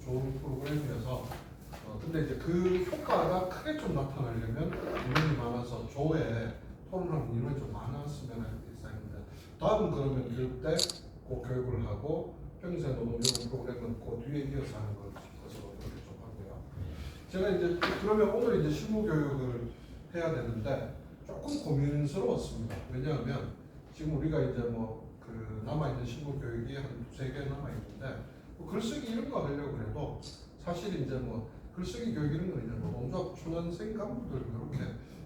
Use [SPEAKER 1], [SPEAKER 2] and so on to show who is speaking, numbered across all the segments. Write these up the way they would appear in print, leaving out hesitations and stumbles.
[SPEAKER 1] 좋은 프로그램이어서 근데 이제 그 효과가 크게 좀 나타나려면 인원이 많아서 조에 토론하는 인원이 좀 많았으면 하는 생각입니다. 다음 그러면 교육 때 그 교육을 하고 평생 노동 이런 프로그램은 그 뒤에 이어서 하는 것으로 이렇게 좀 하고요. 제가 이제 그러면 오늘 이제 실무 교육을 해야 되는데 조금 고민스러웠습니다. 왜냐하면 지금 우리가 이제 뭐 그 남아있는 실무 교육이 한 두세 개 남아있는데 뭐 글쓰기 이런 거 하려고 해도 사실 이제 뭐 글쓰기 교육 이런 거 이제 뭐 농조합 초년생 간부들 그렇게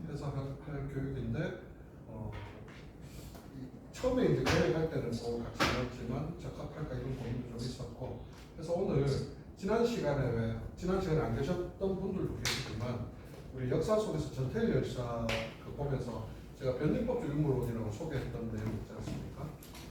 [SPEAKER 1] 해서 할 교육인데 처음에 이제 계획할 때는 뭐 같이 배웠지만 적합할까 이런 고민도 좀 있었고 그래서 오늘 지난 시간에 안 계셨던 분들도 계시지만 우리 역사 속에서 전태일 열사 그 보면서 제가 변증법주 유물론이라고 소개했던 내용 있지 않습니까?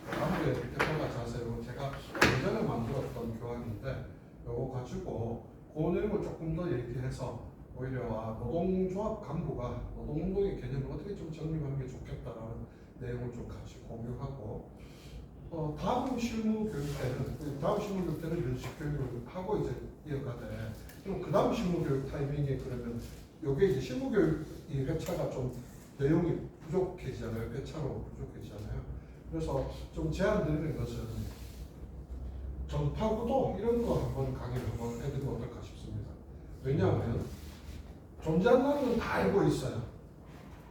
[SPEAKER 1] 아무래 대표가 자세로 제가 예전에 만들었던 교환인데 요거 가지고 그 내용을 조금 더 얘기해서 오히려 노동조합 간부가 노동운동의 개념을 어떻게 좀 정립하는 게 좋겠다라는 내용을 좀 같이 공유하고 다음 실무 교육 때는 연식 교육을 하고 이제 이어가되 그럼 그 다음 실무 교육 타이밍에 그러면 요게 이제 실무 교육 이 회차가 좀 내용이 부족해지잖아요. 회차로 부족해지잖아요. 그래서 좀 제안드리는 것은 전파구도 이런 거 한번 강의를 한번 해드리면 어떨까 싶습니다. 왜냐하면 존재한다는 건 다 알고 있어요.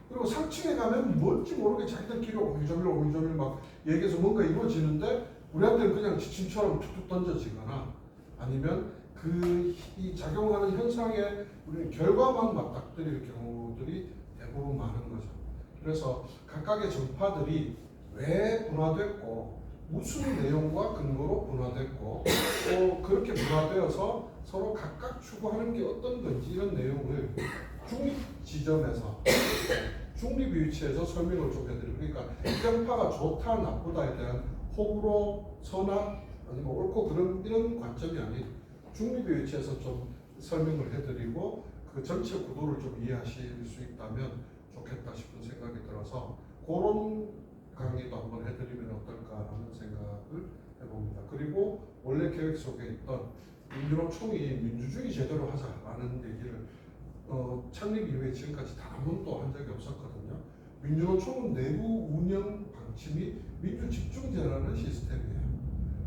[SPEAKER 1] 그리고 상층에 가면 뭔지 모르게 자기들끼리 오밀조밀 막 얘기해서 뭔가 이루어지는데 우리한테는 그냥 지침처럼 툭툭 던져지거나 아니면 이 작용하는 현상에 우리는 결과만 맞닥뜨릴 경우들이 대부분 많은 거죠. 그래서 각각의 전파들이 왜 분화됐고 무슨 내용과 근거로 분화됐고 또 그렇게 분화되어서 서로 각각 추구하는 게 어떤 건지 이런 내용을 중립 지점에서 중립 위치에서 설명을 좀 해드리고 그러니까 편파가 좋다 나쁘다에 대한 호불호 선악 아니면 옳고 그런 이런 관점이 아닌 중립 위치에서 좀 설명을 해드리고 그 전체 구도를 좀 이해하실 수 있다면 좋겠다 싶은 생각이 들어서 그런 강의도 한번 해드리면 어떨까라는 생각을 해봅니다. 그리고 원래 계획 속에 있던 민주노 총이 민주주의 제대로 하자라는 얘기를 창립 이후에 지금까지 단 한 번도 한 적이 없었거든요. 민주노 총은 내부 운영 방침이 민주집중제라는 시스템이에요.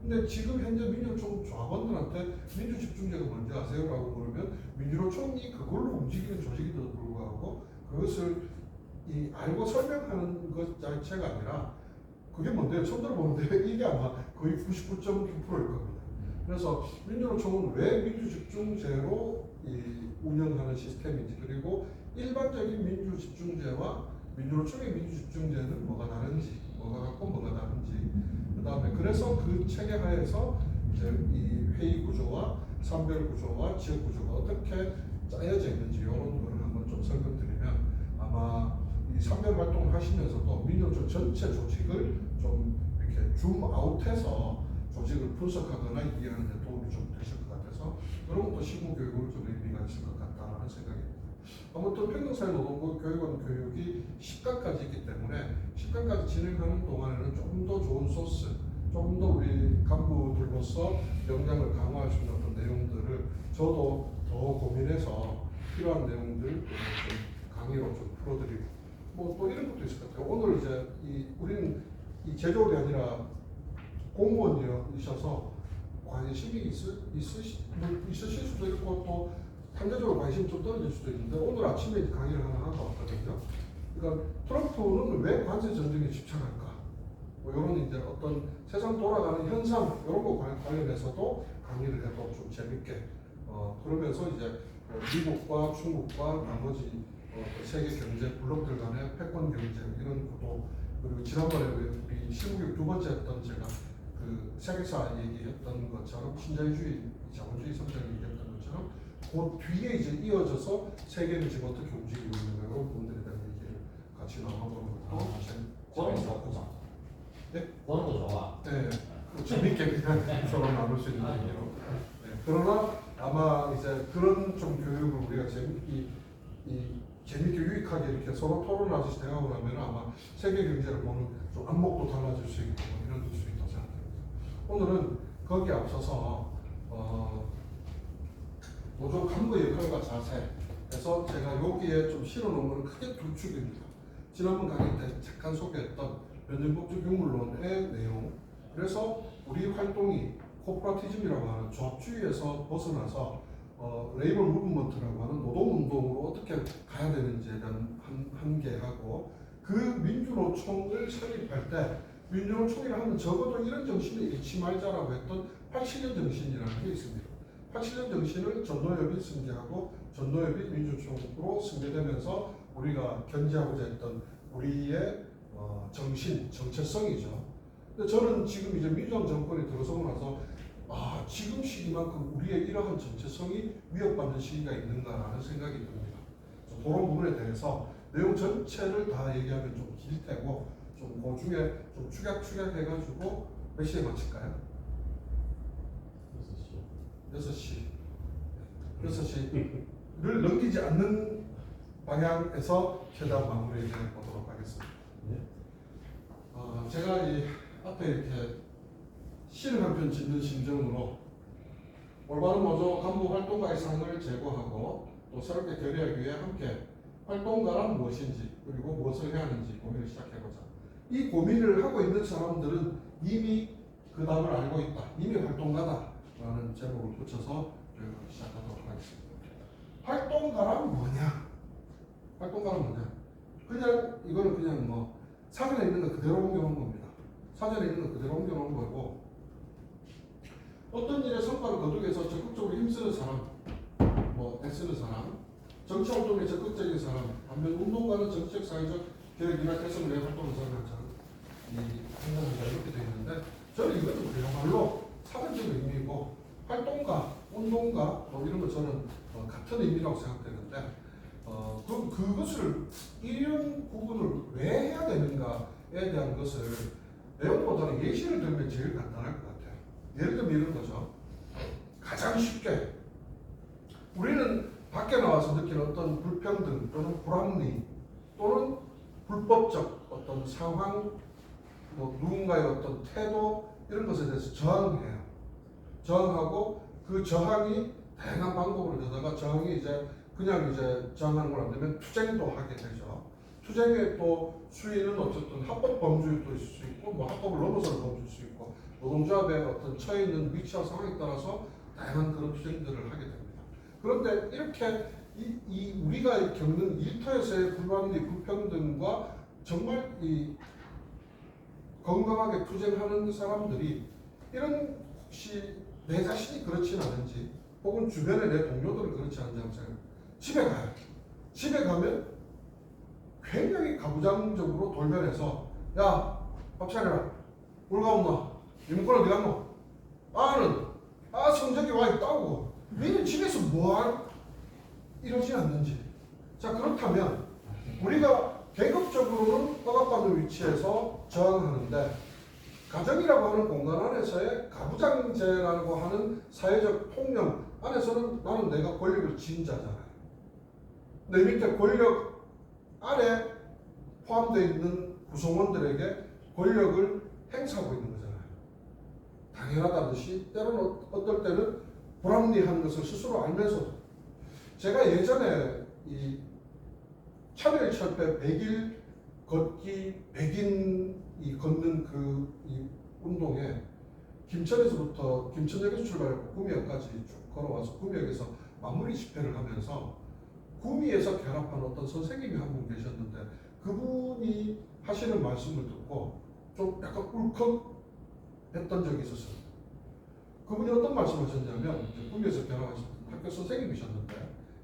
[SPEAKER 1] 근데 지금 현재 민주노총 조합원들한테 민주집중제가 뭔지 아세요라고 물으면 민주노총이 그걸로 움직이는 조직인데도 불구하고 그것을 알고 설명하는 것 자체가 아니라 그게 뭔데요? 처음 들어보는데 이게 아마 거의 99.9%일 겁니다. 그래서 민주노총은 왜 민주집중제로 운영하는 시스템인지 그리고 일반적인 민주집중제와 민주노총의 민주집중제는 뭐가 다른지 뭐가 같고 뭐가 다른지 그 다음에 그래서 그 체계 하에서 이제 이 회의 구조와 산별 구조와 지역 구조가 어떻게 짜여져 있는지 이런 거를 한번 좀 설명드리면 아마 이 산별 활동을 하시면서도 민주노총 전체 조직을 좀 이렇게 줌아웃해서 조직을 분석하거나 이해하는 데 도움이 좀 되실 것 같아서 그런 것도 실무 교육으로 좀 의미가 있을 것 같다는 생각입니다. 아무튼 평등사회노동부 교육원 교육이 10강까지 있기 때문에 10강까지 진행하는 동안에는 조금 더 좋은 소스, 조금 더 우리 간부들로서 역량을 강화할 수 있는 어떤 내용들을 저도 더 고민해서 필요한 내용들 좀 강의로 좀 풀어드리고 뭐 또 이런 것도 있을 것 같아요. 오늘 이제 우리는 이 제조업이 아니라 공무원이셔서 관심이 있으실 수도 있고 또 상대적으로 관심이 좀 떨어질 수도 있는데 오늘 아침에 강의를 하나 왔거든요. 그러니까 트럼프는 왜 관세 전쟁에 집착할까? 뭐 이런 이제 어떤 세상 돌아가는 현상 이런 거 관련해서도 강의를 해도 좀 재밌게 그러면서 이제 미국과 중국과 나머지 세계 경제 블록들 간의 패권 경쟁 이런 구도 그리고 지난번에 우리 실무교육 두 번째 했던 제가 그 세계사 얘기했던 것처럼 신자유주의, 자본주의 성장 얘기했던 것처럼 그 뒤에 이제 이어져서 세계는 지금 어떻게 움직이고 있는가 이런 부분들에 대한 얘기를 같이 나눠보는 것도
[SPEAKER 2] 그런 거 좋구나.
[SPEAKER 1] 네?
[SPEAKER 2] 그런 거 좋아.
[SPEAKER 1] 네, 재밌게 그냥 서로 나눌 수 있는 얘기로. 네. 그러나 아마 이제 그런 좀 교육을 우리가 재밌게 유익하게 이렇게 서로 토론하듯이 대화를 하면 아마 세계 경제를 보는 좀 안목도 달라질 수 있고 이런 수 있다고 생각합니다. 오늘은 거기에 앞서서 노조 간부의 역할과 자세. 그래서 제가 여기에 좀 실어놓은 것은 크게 두 축입니다. 지난번 강의 때 잠깐 소개했던 변증법적 유물론의 내용. 그래서 우리 활동이 코퍼레티즘이라고 하는 조합주의에서 벗어나서 레이버 무브먼트라고 하는 노동운동으로 어떻게 가야 되는지에 대한 한계하고 그 민주노총을 설립할 때 민주노총이라 하면 적어도 이런 정신을 잃지 말자라고 했던 87년 정신이라는 게 있습니다. 87년 정신을 전노협이 승계하고 전노협이 민주노총으로 승계되면서 우리가 견지하고자 했던 우리의 정신, 정체성이죠. 근데 저는 지금 이제 민주당 정권이 들어서고 나서 지금 시기만큼 우리의 이러한 정체성이 위협받는 시기가 있는가라는 생각이 듭니다. 그런 부분에 대해서 내용 전체를 다 얘기하면 좀 길 테고 좀 그 중에 좀 축약해가지고 몇 시에 마칠까요? 6시. 6시를 넘기지 않는 방향에서 최대한 마무리해 보도록 하겠습니다. 제가 이 앞에 이렇게 시를 한 편 짓는 심정으로 올바른 노조 간부 활동가의 상을 제고하고 또 새롭게 결의하기 위해 함께 활동가란 무엇인지 그리고 무엇을 해야 하는지 고민을 시작해보자. 이 고민을 하고 있는 사람들은 이미 그 답을 알고 있다. 이미 활동가다라는 제목을 붙여서 시작하도록 하겠습니다. 활동가란 뭐냐? 활동가란 뭐냐? 그냥 이거는 그냥 뭐 사전에 있는 거 그대로 옮겨놓은 겁니다. 사전에 있는 거 그대로 옮겨놓은 거고 어떤 일에 성과를 거두기 위해서 적극적으로 힘쓰는 사람, 애쓰는 사람, 정치활동에 적극적인 사람, 반면 운동가는 정치적, 사회적 개혁이나 개선을 위해 활동하는 사람, 행동한다 이렇게 되어 있는데 저는 이것도 그야말로 사전적 의미이고 활동가, 운동가 이런 거 저는 같은 의미라고 생각되는데 그것을 이런 부분을 왜 해야 되는가에 대한 것을 내용보다는 예시를 들면 제일 간단할 것 같아요. 예를 들면 이런 거죠. 가장 쉽게 우리는 밖에 나와서 느끼는 어떤 불평등 또는 불합리 또는 불법적 어떤 상황 누군가의 어떤 태도 이런 것에 대해서 저항해요. 저항하고 그 저항이 다양한 방법으로 되다가 저항이 이제 그냥 이제 저항하는 걸 안 되면 투쟁도 하게 되죠. 투쟁의 또 수위는 어쨌든 합법 범주도 있을 수 있고 합법을 넘어서는 범주일 수 있고 노동조합의 어떤 처해 있는 위치와 상황에 따라서 다양한 그런 투쟁들을 하게 됩니다. 그런데 이렇게 우리가 겪는 일터에서의 불합리, 불평등과 정말 건강하게 투쟁하는 사람들이 이런 혹시 내 자신이 그렇진 않은지 혹은 주변에 내 동료들은 그렇지 않은지 한번 생각해요. 집에 가요. 집에 가면 굉장히 가부장적으로 돌변해서 야, 밥 차려라. 물가 없나? 이문권 어디 갔노? 성적이 와 있다고. 너희는 집에서 뭐할? 이러지 않는지. 자, 그렇다면 우리가 계급적으로는 억압받는 위치에서 저항하는데 가정이라고 하는 공간 안에서의 가부장제라고 하는 사회적 통념 안에서는 나는 내가 권력을 쥔 자잖아요. 내 밑에 권력 아래 포함되어 있는 구성원들에게 권력을 행사하고 있는 거잖아요. 당연하다듯이 때로는 어떨 때는 불합리한 것을 스스로 알면서도 제가 예전에 이 참여일철폐 100일 걷기 100인이 걷는 이 운동에 김천역에서 출발해서 구미역까지 쭉 걸어와서 구미역에서 마무리 집회를 하면서 구미에서 결합한 어떤 선생님이 한 분 계셨는데 그분이 하시는 말씀을 듣고 좀 약간 울컥했던 적이 있었어요. 그분이 어떤 말씀하셨냐면 구미에서 결합하신 학교 선생님이셨는데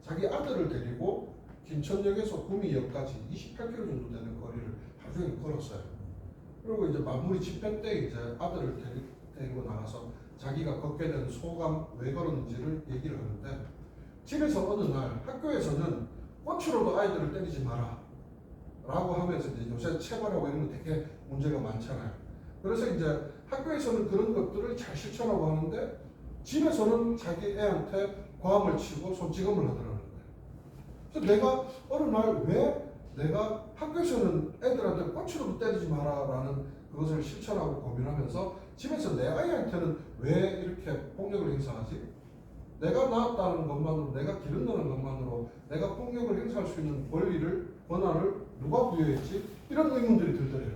[SPEAKER 1] 자기 아들을 데리고 김천역에서 구미역까지 28km 정도 되는 거리를 하루 종일 걸었어요. 그리고 이제 마무리 집회 때 이제 아들을 데리고 나가서 자기가 걷게 된 소감 왜 걸었는지를 얘기를 하는데 집에서 어느 날 학교에서는 꽃으로도 아이들을 때리지 마라 라고 하면서 이제 요새 체벌하고 이런 거 되게 문제가 많잖아요. 그래서 이제 학교에서는 그런 것들을 잘 실천하고 하는데 집에서는 자기 애한테 고함을 치고 손찌검을 하더라는 거예요. 그래서 내가 어느 날 왜 내가 학교에서는 애들한테 꽃으로도 때리지 마라 라는 그것을 실천하고 고민하면서 집에서 내 아이한테는 왜 이렇게 폭력을 행사하지? 내가 낳았다는 것만으로, 내가 기른다는 것만으로 내가 폭력을 행사할 수 있는 권한을 누가 부여했지? 이런 의문들이 들더래요.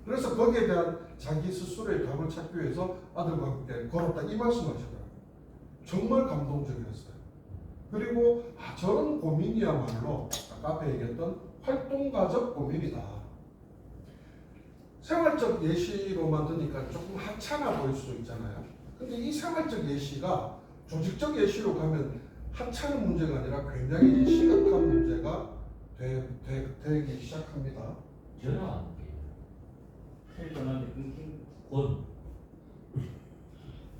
[SPEAKER 1] 그래서 거기에 대한 자기 스스로의 답을 찾기 위해서 아들과 함께 걸었다 이 말씀하시더라고요. 정말 감동적이었어요. 그리고 저런 고민이야말로 아까 앞에 얘기했던 활동가적 고민이다. 생활적 예시로만 드니까 조금 하찮아 보일 수 있잖아요. 근데 이 생활적 예시가 조직적 예시로 가면 하찮은 문제가 아니라 굉장히 심각한 문제가 되기 시작합니다.
[SPEAKER 2] 전화
[SPEAKER 3] 헬 전화인데 끊긴.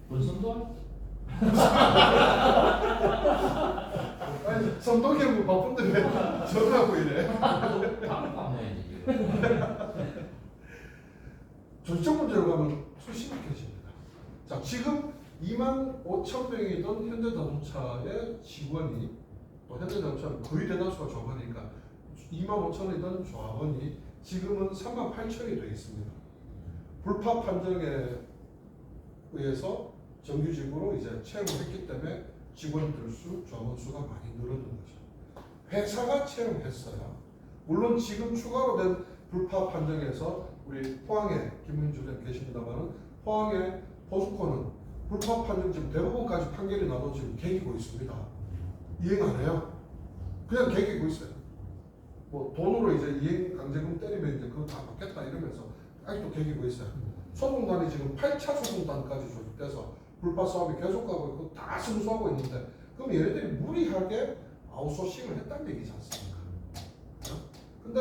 [SPEAKER 2] 권선동?
[SPEAKER 1] 아니, 성동이 바쁜데 왜 전화하고 이래?
[SPEAKER 2] 다음 방문해야지 지금.
[SPEAKER 1] 조직적 문제로 가면 수심각해집니다. 자, 지금 25,000명이던 현대자동차의 직원이, 또 현대자동차는 거의 대다수가 조합이니까 25,000이던 조합원이 지금은 38,000이 되어 있습니다. 불법 판정에 의해서 정규직으로 이제 채용을 했기 때문에 직원들 수, 조합원 수가 많이 늘어든 거죠. 회사가 채용했어요. 물론 지금 추가로 된 불법 판정에서 우리 포항에 김은주 대 계십니다만은 포항의 포스코는 불법 판정 지금 대법원까지 판결이 나도 지금 개기고 있습니다. 이행 안 해요. 그냥 개기고 있어요. 뭐 돈으로 이제 이행 강제금 때리면 이제 그거 다 받겠다 이러면서 아직도 개기고 있어요. 소송단이 지금 8차 소송단까지 조직돼서 불법 사업이 계속 가고 있고 다 승소하고 있는데 그럼 얘네들이 무리하게 아웃소싱을 했다는 얘기지 않습니까? 근데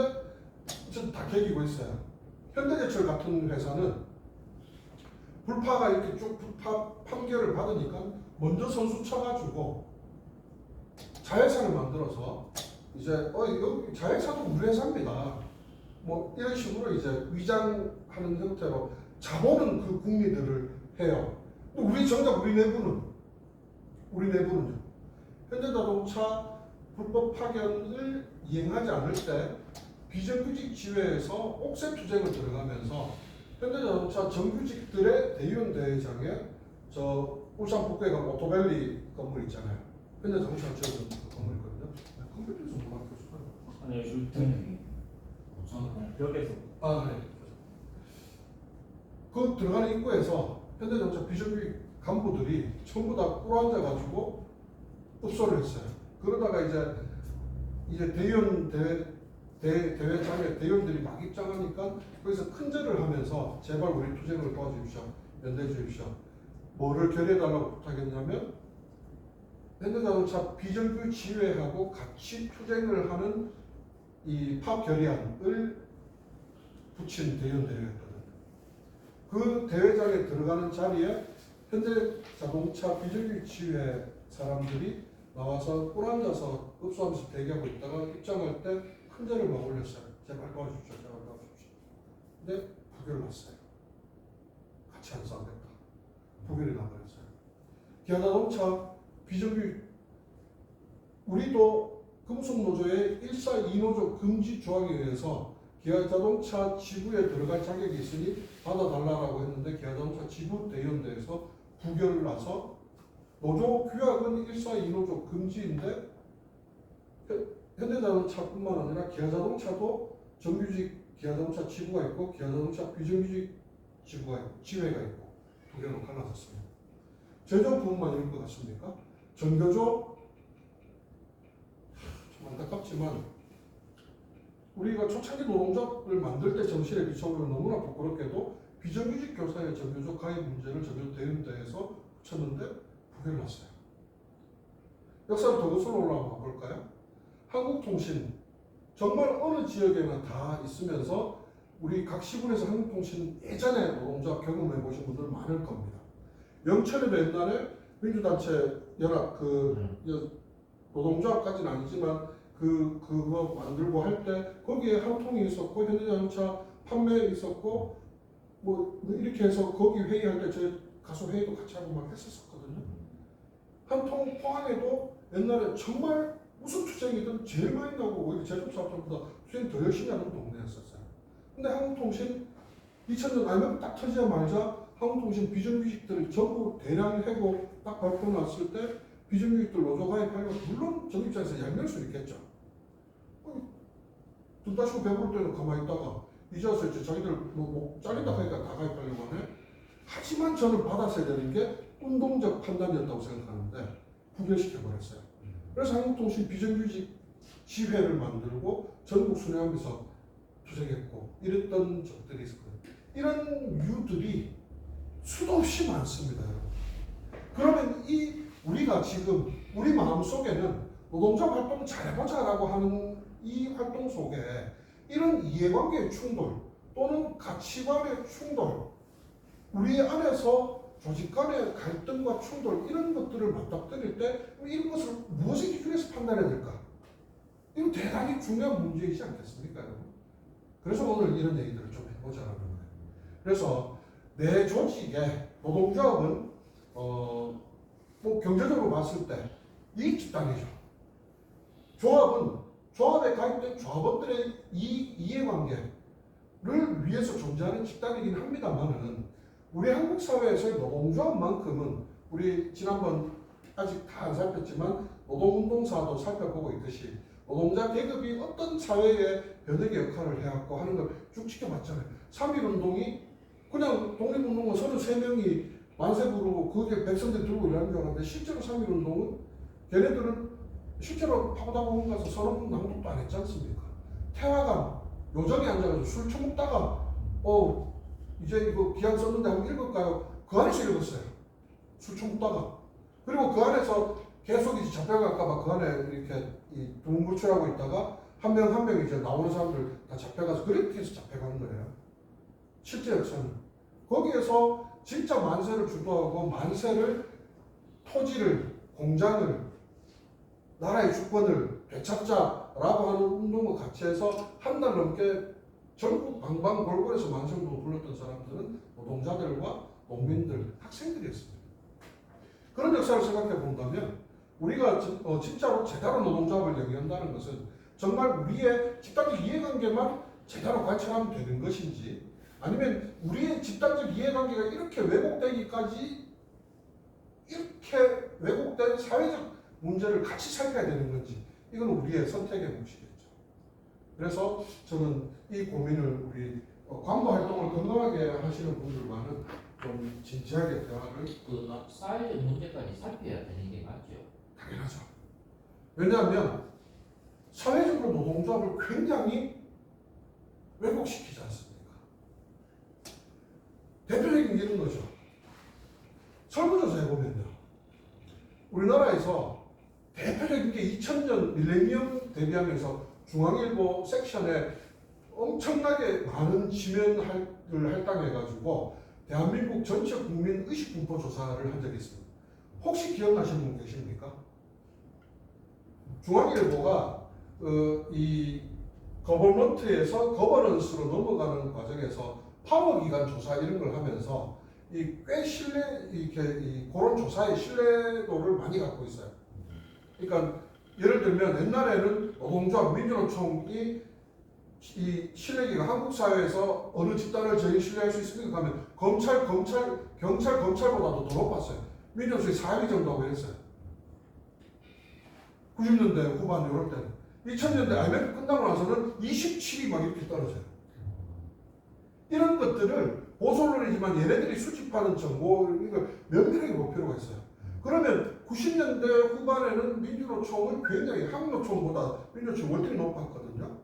[SPEAKER 1] 지금 다 개기고 있어요. 현대제철 같은 회사는 불파가 이렇게 쭉 불파 판결을 받으니까 먼저 선수 쳐가지고 자회사를 만들어서 이제 여기 자회사도 우리 회사입니다. 뭐 이런 식으로 이제 위장하는 형태로 자보는 그 국리들을 해요. 우리 정작 우리 내부는요. 현대자동차 불법 파견을 이행하지 않을 때 비정규직 지회에서 옥새 투쟁을 들어가면서 현대자동차 정규직들의 대의원 대회장에 저 울산 북구에 가면 오토밸리 건물 있잖아요. 현대자동차 지어준 그 건물이거든요. 컴퓨터에서 뭐가 교수가
[SPEAKER 3] 아니 요즘 벽에서.
[SPEAKER 1] 네. 그 들어가는 입구에서 현대자동차 비정규직 간부들이 전부 다 꿇어앉아가지고 읍소를 했어요. 그러다가 이제 대의원 대회장에 대의원들이 막 입장하니까 거기서 큰절을 하면서 제발 우리 투쟁을 도와주십시오. 연대해 주십시오. 뭐를 결의해달라고 부탁했냐면 현대자동차 비정규 지회하고 같이 투쟁을 하는 이 파업 결의안을 붙인 대의원 대회였거든요. 그 대회장에 들어가는 자리에 현대자동차 비정규 지회 사람들이 나와서 꿇어앉아서 읍소하면서 대기하고 있다가 입장할 때 큰절을 막 올렸어요. 제발 도와주십시오. 제발 도와주십시오. 근데 부결을 났어요. 같이 안 싸우겠다. 부결이 나버렸어요. 기아자동차 비정규 우리도 금속노조의 1사 2노조 금지 조항에 의해서 기아자동차 지부에 들어갈 자격이 있으니 받아달라고 했는데 기아자동차 지부 대의원대에서 부결을 나서 노조 규약은 1사 2노조 금지인데 현대자동차뿐만 아니라 기아자동차도 정규직 기아자동차 지부가 있고 기아자동차 비정규직 지회가 있고 두 개로 갈라졌습니다. 제조 부분만 이런 것 같습니까? 전교조 참 안타깝지만 우리가 초창기 노동조합을 만들 때 정신에 비춰보면 너무나 부끄럽게도 비정규직 교사의 전교조 가입 문제를 전교조 대의원대에서 붙였는데 부결이 났어요. 역사를 더 거슬러 올라가 볼까요? 한국통신 정말 어느 지역에나 다 있으면서 우리 각 시군에서 한국통신 예전에 노동조합 경험해 보신 분들 많을 겁니다. 영천에도 옛날에 민주단체 연합 노동조합까지는 아니지만 그거 만들고 할 때 거기에 한통이 있었고 현대자동차 판매 있었고 뭐 이렇게 해서 거기 회의할 때 저희 가서 회의도 같이 하고 막 했었거든요. 한통 포항에도 옛날에 정말 무슨 투쟁이든 제일 많이 나고 오히려 제조사업자보다 투쟁 더 열심히 하는 동네였었어요. 근데 한국통신 2000년 IMF 딱 터지자마자 한국통신 비정규직들을 전부 대량 해고 딱 발표 났을 때 비정규직들 노조 가입하려면 물론 정 입장에서 얄미울 수 있겠죠. 돈 따시고 배부를 때는 가만히 있다가 이제 와서 이제 자기들 뭐 잘린다 하니까 다 가입하려고 하네. 하지만 저는 받았어야 되는 게 운동적 판단이었다고 생각하는데 부결시켜버렸어요. 그래서 한국통신 비정규직 지회를 만들고 전국 순회하면서 투쟁했고 이랬던 적들이 있었거든요. 이런 이유들이 수도 없이 많습니다, 여러분. 그러면 우리가 지금 우리 마음속에는 노동자 활동 잘해보자라고 하는 이 활동 속에 이런 이해관계의 충돌 또는 가치관의 충돌, 우리 안에서 조직 간의 갈등과 충돌 이런 것들을 맞닥뜨릴 때 이런 것을 무엇의 기준에서 판단해야 될까? 이건 대단히 중요한 문제이지 않겠습니까, 여러분? 그래서 오늘 이런 얘기들을 좀 해보자라는 거예요. 그래서 내 조직의 노동조합은 뭐 경제적으로 봤을 때 이익 집단이죠. 조합에 가입된 조합원들의 이해관계를 위해서 존재하는 집단이긴 합니다만은 우리 한국 사회에서의 노동조합만큼은 우리 지난번 아직 다 안 살폈지만 노동운동사도 살펴보고 있듯이 노동자 계급이 어떤 사회의 변혁의 역할을 해왔고 하는 걸 쭉 지켜봤잖아요. 3.1운동이 그냥 독립운동은 33명이 만세 부르고 그게 백성들 들고 일하는 줄 알았는데 실제로 3.1운동은 걔네들은 실제로 파고다보면 가서 선언문 낭독도 안 했지 않습니까? 태화강 요정에 앉아가지고 술 처먹다가 이제 이거 기한 썼는데 한번 읽을까요? 그 안에서 읽었어요. 술 처먹다가. 그리고 그 안에서 계속 이제 잡혀갈까봐 그 안에 이렇게 동굴출하고 있다가 한 명 한 명 이제 나오는 사람들 다 잡혀가서 그렇게 해서 잡혀가는 거예요. 실제 역사는. 거기에서 진짜 만세를 주도하고 만세를 토지를 공장을 나라의 주권을 되찾자라고 하는 운동을 같이 해서 한 달 넘게 전국 방방골골에서 만세운동을 불렀던 사람들은 노동자들과 농민들, 학생들이었습니다. 그런 역사를 생각해 본다면 우리가 진짜로 제대로 노동조합을 영위한다는 것은 정말 우리의 집단적 이해관계만 제대로 관찰하면 되는 것인지 아니면 우리의 집단적 이해관계가 이렇게 왜곡되기까지 이렇게 왜곡된 사회적 문제를 같이 살펴야 되는 건지 이건 우리의 선택의 몫이겠죠. 그래서 저는 이 고민을 우리 광고 활동을 건강하게 하시는 분들과는 좀 진지하게 대화를
[SPEAKER 2] 사회적 문제까지 살펴야 되는 게 맞죠.
[SPEAKER 1] 당연하죠. 왜냐하면 사회적으로 노동조합을 굉장히 왜곡시키지 않습니까? 대표적인 게 이런 거죠. 설문조사 해보면요. 우리나라에서 대표적인 게 2000년 밀레니엄 대비하면서 중앙일보 섹션에 엄청나게 많은 지면을 할당해가지고 대한민국 전체 국민 의식분포 조사를 한 적이 있습니다. 혹시 기억나시는 분 계십니까? 중앙일보가 이 거버넌트에서 거버넌스로 넘어가는 과정에서 파워기관 조사 이런 걸 하면서 꽤 그런 조사의 신뢰도를 많이 갖고 있어요. 그러니까 예를 들면 옛날에는 노동조합 민주노총이 이 신뢰기가 한국 사회에서 어느 집단을 제일 신뢰할 수 있습니까? 하면 경찰, 검찰보다도 더 높았어요. 민주노총이 4위 정도 하고 이랬어요. 90년대 후반 이럴 때는. 2000년대 IMF 끝나고 나서는 27위 막 이렇게 떨어져요. 이런 것들을 보수론이지만 얘네들이 수집하는 정보 이걸 면밀하게 볼 필요가 있어요. 그러면 90년대 후반에는 민주노총은 굉장히 한국노총보다 민주노총 월등히 높았거든요.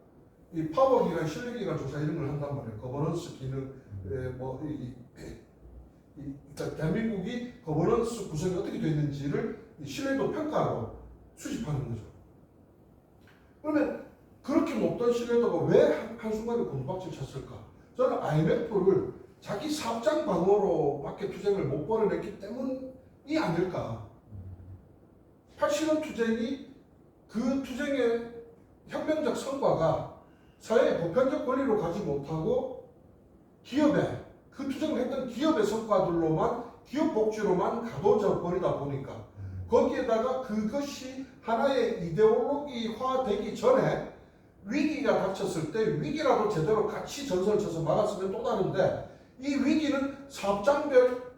[SPEAKER 1] 이 파워기관, 신뢰기관 조사 이런 걸 한단 말이에요. 거버넌스 기능, 그러니까 대한민국이 거버넌스 구성이 어떻게 되어 있는지를 신뢰도 평가하고 수집하는 거죠. 그러면 그렇게 높던 신뢰도가 왜 한순간에 곤두박질 쳤을까? 저는 IMF를 자기 사업장 방어로밖에 투쟁을 못 벌여냈기 때문이 아닐까. 80원 투쟁이 그 투쟁의 혁명적 성과가 사회의 보편적 권리로 가지 못하고 기업에 그 투쟁을 했던 기업의 성과들로만 기업 복지로만 가둬져 버리다 보니까 거기에다가 그것이 하나의 이데올로기화 되기 전에 위기가 닥쳤을 때 위기라도 제대로 같이 전선을 쳐서 막았으면 또 다른데 이 위기는 사업장별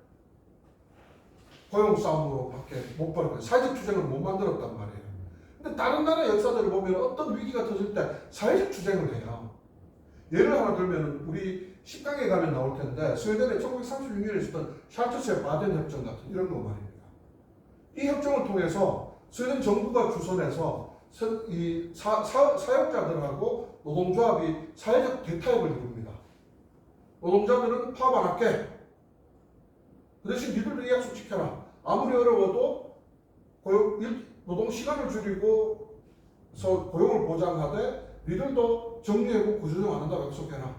[SPEAKER 1] 고용 싸움으로 밖에 못 벌었거든요. 사회적 투쟁을 못 만들었단 말이에요. 근데 다른 나라 역사들을 보면 어떤 위기가 터질 때 사회적 투쟁을 해요. 예를 하나 들면 우리 10강에 가면 나올 텐데 스웨덴에 1936년에 있었던 샬트세 바덴 협정 같은 이런 거 말입니다. 이 협정을 통해서 스웨덴 정부가 주선해서 이 사역자들하고 노동조합이 사회적 대타협을 이룹니다. 노동자들은 파업 안 할게. 그 대신 니들도 이 약속 지켜라. 아무리 어려워도 노동 시간을 줄이고 고용을 보장하되 니들도 정리하고 구조조정 안 한다고 약속해라.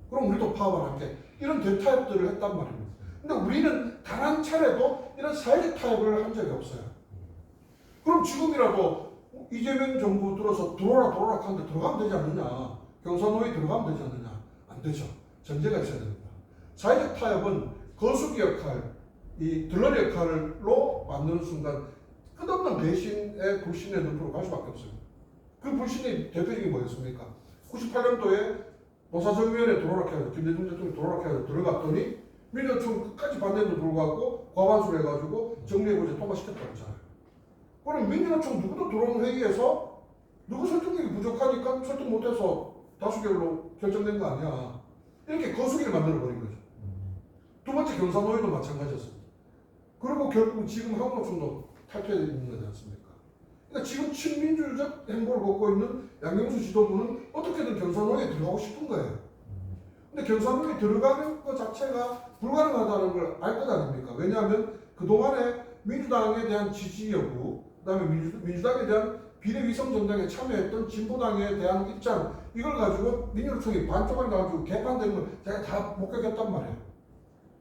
[SPEAKER 1] 그럼 우리도 파업 안 할게. 이런 대타협들을 했단 말입니다. 근데 우리는 단 한 차례도 이런 사회적 타협을 한 적이 없어요. 그럼 지금이라도 이재명 정부 들어서 들어오라 하는데 들어가면 되지 않느냐. 경사노예 들어가면 되지 않느냐. 안 되죠. 전제가 있어야 됩니다. 사회적 타협은 거수기 역할, 이 들러리 역할로 만드는 순간 끝없는 배신의 불신의 늪으로 갈 수밖에 없어요. 그 불신의 대표적인 뭐였습니까? 98년도에 노사정위원회 들어오라 해서 김대중 대통령이 들어오라 해서 들어갔더니 민주노총 끝까지 반대에도 불구하고 과반수를 해가지고 정리해보자 통과시켰다고 했잖아요. 그럼 민주노총 누구도 들어온 회의에서 누구 설득력이 부족하니까 설득 못해서 다수결로 결정된 거 아니야. 이렇게 거수기를 만들어버린 거죠. 두 번째 경사노예도 마찬가지였습니다. 그리고 결국 지금 한국노총도 탈퇴되어 있는 거지 않습니까? 그러니까 지금 친민주적 행보를 걷고 있는 양경수 지도부는 어떻게든 경사노예에 들어가고 싶은 거예요. 근데 경사노예에 들어가는 것 자체가 불가능하다는 걸 알 것 아닙니까? 왜냐하면 그동안에 민주당에 대한 지지 여부, 그 다음에 민주당에 대한 비례위성 정당에 참여했던 진보당에 대한 입장, 이걸 가지고 민주노총이 반쪽을 가지고 개판된 걸 제가 다 목격했단 말이에요.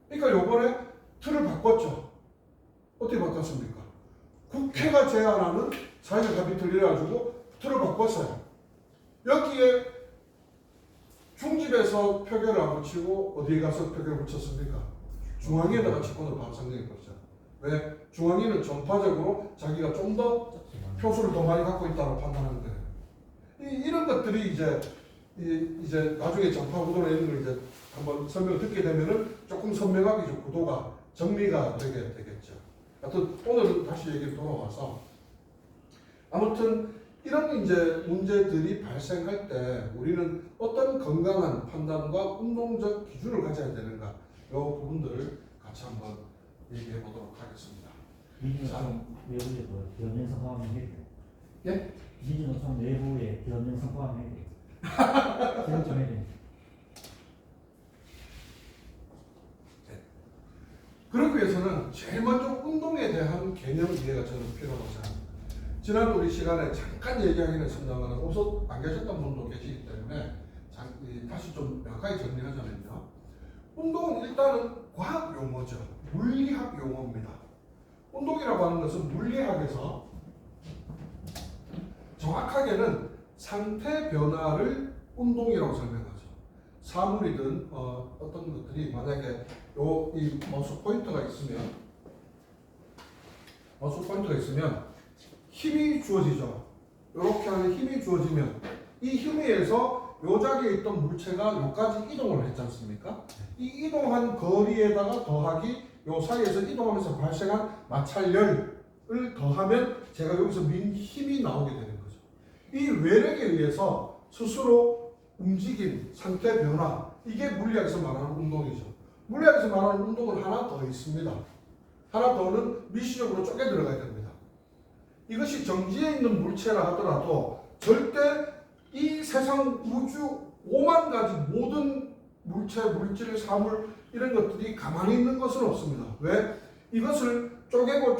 [SPEAKER 1] 그러니까 요번에 틀을 바꿨죠. 어떻게 바꿨습니까? 국회가 제안하는 사회적 합의틀 이래가지고 틀을 바꿨어요. 여기에 중집에서 표결을 안 붙이고 어디에 가서 표결을 붙였습니까? 중앙위에다가 직권을 바로 상정해버리죠. 왜? 중앙위는 전파적으로 자기가 좀 더 표수를 더 많이 갖고 있다고 판단하는 거예요. 이런 것들이 이제 나중에 전파 구도나 이런 걸 이제 한번 설명을 듣게 되면은 조금 선명하게 좀 구도가 정리가 되게 되겠죠. 하여튼 오늘은 다시 얘기를 돌아와서 아무튼 이런 이제 문제들이 발생할 때 우리는 어떤 건강한 판단과 운동적 기준을 가져야 되는가, 이 부분들을 같이 한번 얘기해 보도록 하겠습니다.
[SPEAKER 4] 민주노총 내부에 변경 성과하면 해야 돼요.
[SPEAKER 1] 예?
[SPEAKER 4] 민주노총 내부에 변경 성과하면 해야 돼요. 진행 좀 해야 돼요.
[SPEAKER 1] 그러기 위해서는 제일 먼저 운동에 대한 개념 이해가 저는 필요하다고 생각합니다. 지난 우리 시간에 잠깐 얘기하기는 했습니다만 우선 안 계셨던 분도 계시기 때문에 다시 좀 명확하게 정리하자면요. 운동은 일단은 과학 용어죠. 물리학 용어입니다. 운동이라고 하는 것은 물리학에서 정확하게는 상태 변화를 운동이라고 설명하죠. 사물이든 어떤 것들이 만약에 이 마우스 포인터가 있으면 힘이 주어지죠. 이렇게 하는 힘이 주어지면 이 힘에 의해서 이 자리에 있던 물체가 여기까지 이동을 했지 않습니까? 이 이동한 거리에다가 더하기 요 사이에서 이동하면서 발생한 마찰열을 더하면 제가 여기서 민 힘이 나오게 되는 거죠. 이 외력에 의해서 스스로 움직임, 상태 변화, 이게 물리학에서 말하는 운동이죠. 물리학에서 말하는 운동은 하나 더 있습니다. 하나 더는 미시적으로 쪼개 들어가야 됩니다. 이것이 정지에 있는 물체라 하더라도 절대 이 세상 우주 5만 가지 모든 물체, 물질, 사물 이런 것들이 가만히 있는 것은 없습니다. 왜? 이것을 쪼개고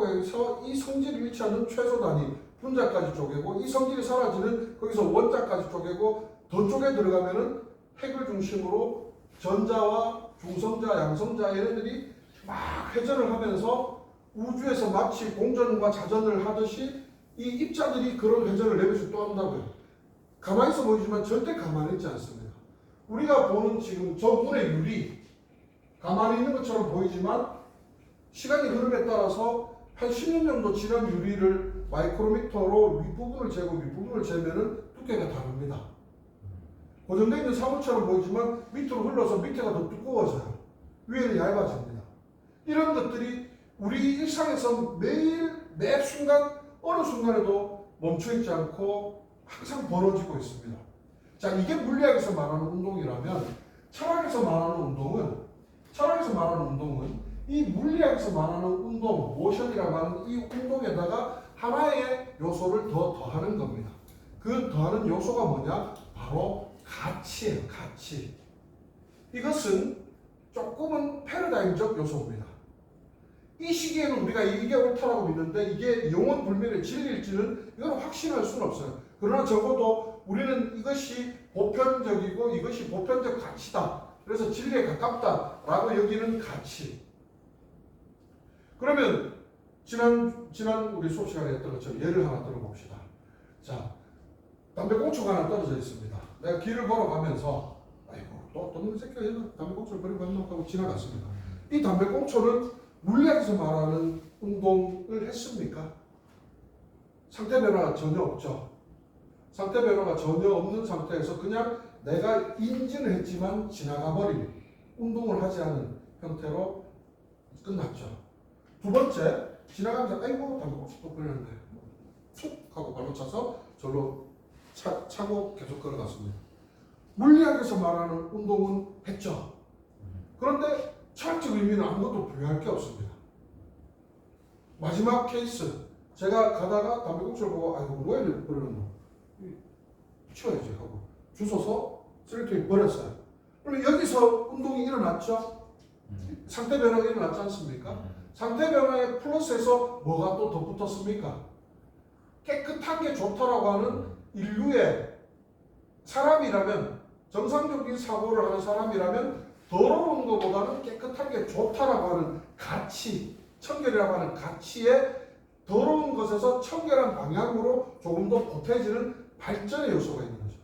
[SPEAKER 1] 해서 이 성질이 일치하는 최소 단위 분자까지 쪼개고 이 성질이 사라지는 거기서 원자까지 쪼개고 더 쪼개 들어가면은 핵을 중심으로 전자와 중성자, 양성자 얘네들이 막 회전을 하면서 우주에서 마치 공전과 자전을 하듯이 이 입자들이 그런 회전을 내면서 또 한다고요. 가만히 있어 보이지만 절대 가만히 있지 않습니다. 우리가 보는 지금 저 문의 유리 가만히 있는 것처럼 보이지만 시간이 흐름에 따라서 한 10년 정도 지난 유리를 마이크로미터로 윗부분을 재고 윗부분을 재면은 두께가 다릅니다. 고정되어 있는 사물처럼 보이지만 밑으로 흘러서 밑에가 더 두꺼워져요. 위에는 얇아집니다. 이런 것들이 우리 일상에서 매일 매 순간 어느 순간에도 멈춰있지 않고 항상 벌어지고 있습니다. 자, 이게 물리학에서 말하는 운동이라면 철학에서 말하는 운동은 이 물리학에서 말하는 운동, 모션이라고 하는 이 운동에다가 하나의 요소를 더 더하는 겁니다. 그 더하는 요소가 뭐냐? 바로 가치예요. 가치. 이것은 조금은 패러다임적 요소입니다. 이 시기에는 우리가 이게 옳다라고 믿는데 이게 영원 불멸의 진리일지는 이건 확신할 수는 없어요. 그러나 적어도 우리는 이것이 보편적이고 이것이 보편적 가치다. 그래서 진리에 가깝다라고 여기는 가치. 그러면 지난 우리 수업 시간에 했던 것처럼 예를 하나 들어봅시다. 자, 담배꽁초가 하나 떨어져 있습니다. 내가 길을 걸어가면서 아이고 또 놈의 새끼가 담배꽁초를 버리고 갔나 하고 지나갔습니다. 이 담배꽁초는 물리학에서 말하는 운동을 했습니까? 상태 변화가 전혀 없죠. 상태 변화가 전혀 없는 상태에서 그냥 내가 인지는 했지만 지나가 버린 운동을 하지 않은 형태로 끝났죠. 두 번째, 지나가면서 아이고 담배꽁초 또 버렸는데 툭 하고 발로 차서 절로 차고 계속 걸어갔습니다. 물리학에서 말하는 운동은 했죠. 그런데 철학적 의미는 아무것도 부여할 게 없습니다. 마지막 케이스, 제가 가다가 담배꽁초를 보고 아이고 왜 버리는 거? 치워야지 하고 주워서 쓰레기통에 버렸어요. 그럼 여기서 운동이 일어났죠? 상태 변화가 일어났지 않습니까? 상태 변화에 플러스해서 뭐가 또 덧붙었습니까? 깨끗한 게 좋다라고 하는 인류의 사람이라면, 정상적인 사고를 하는 사람이라면 더러운 것보다는 깨끗한 게 좋다라고 하는 가치, 청결이라고 하는 가치에 더러운 것에서 청결한 방향으로 조금 더 보태지는 발전의 요소가 있는 거죠.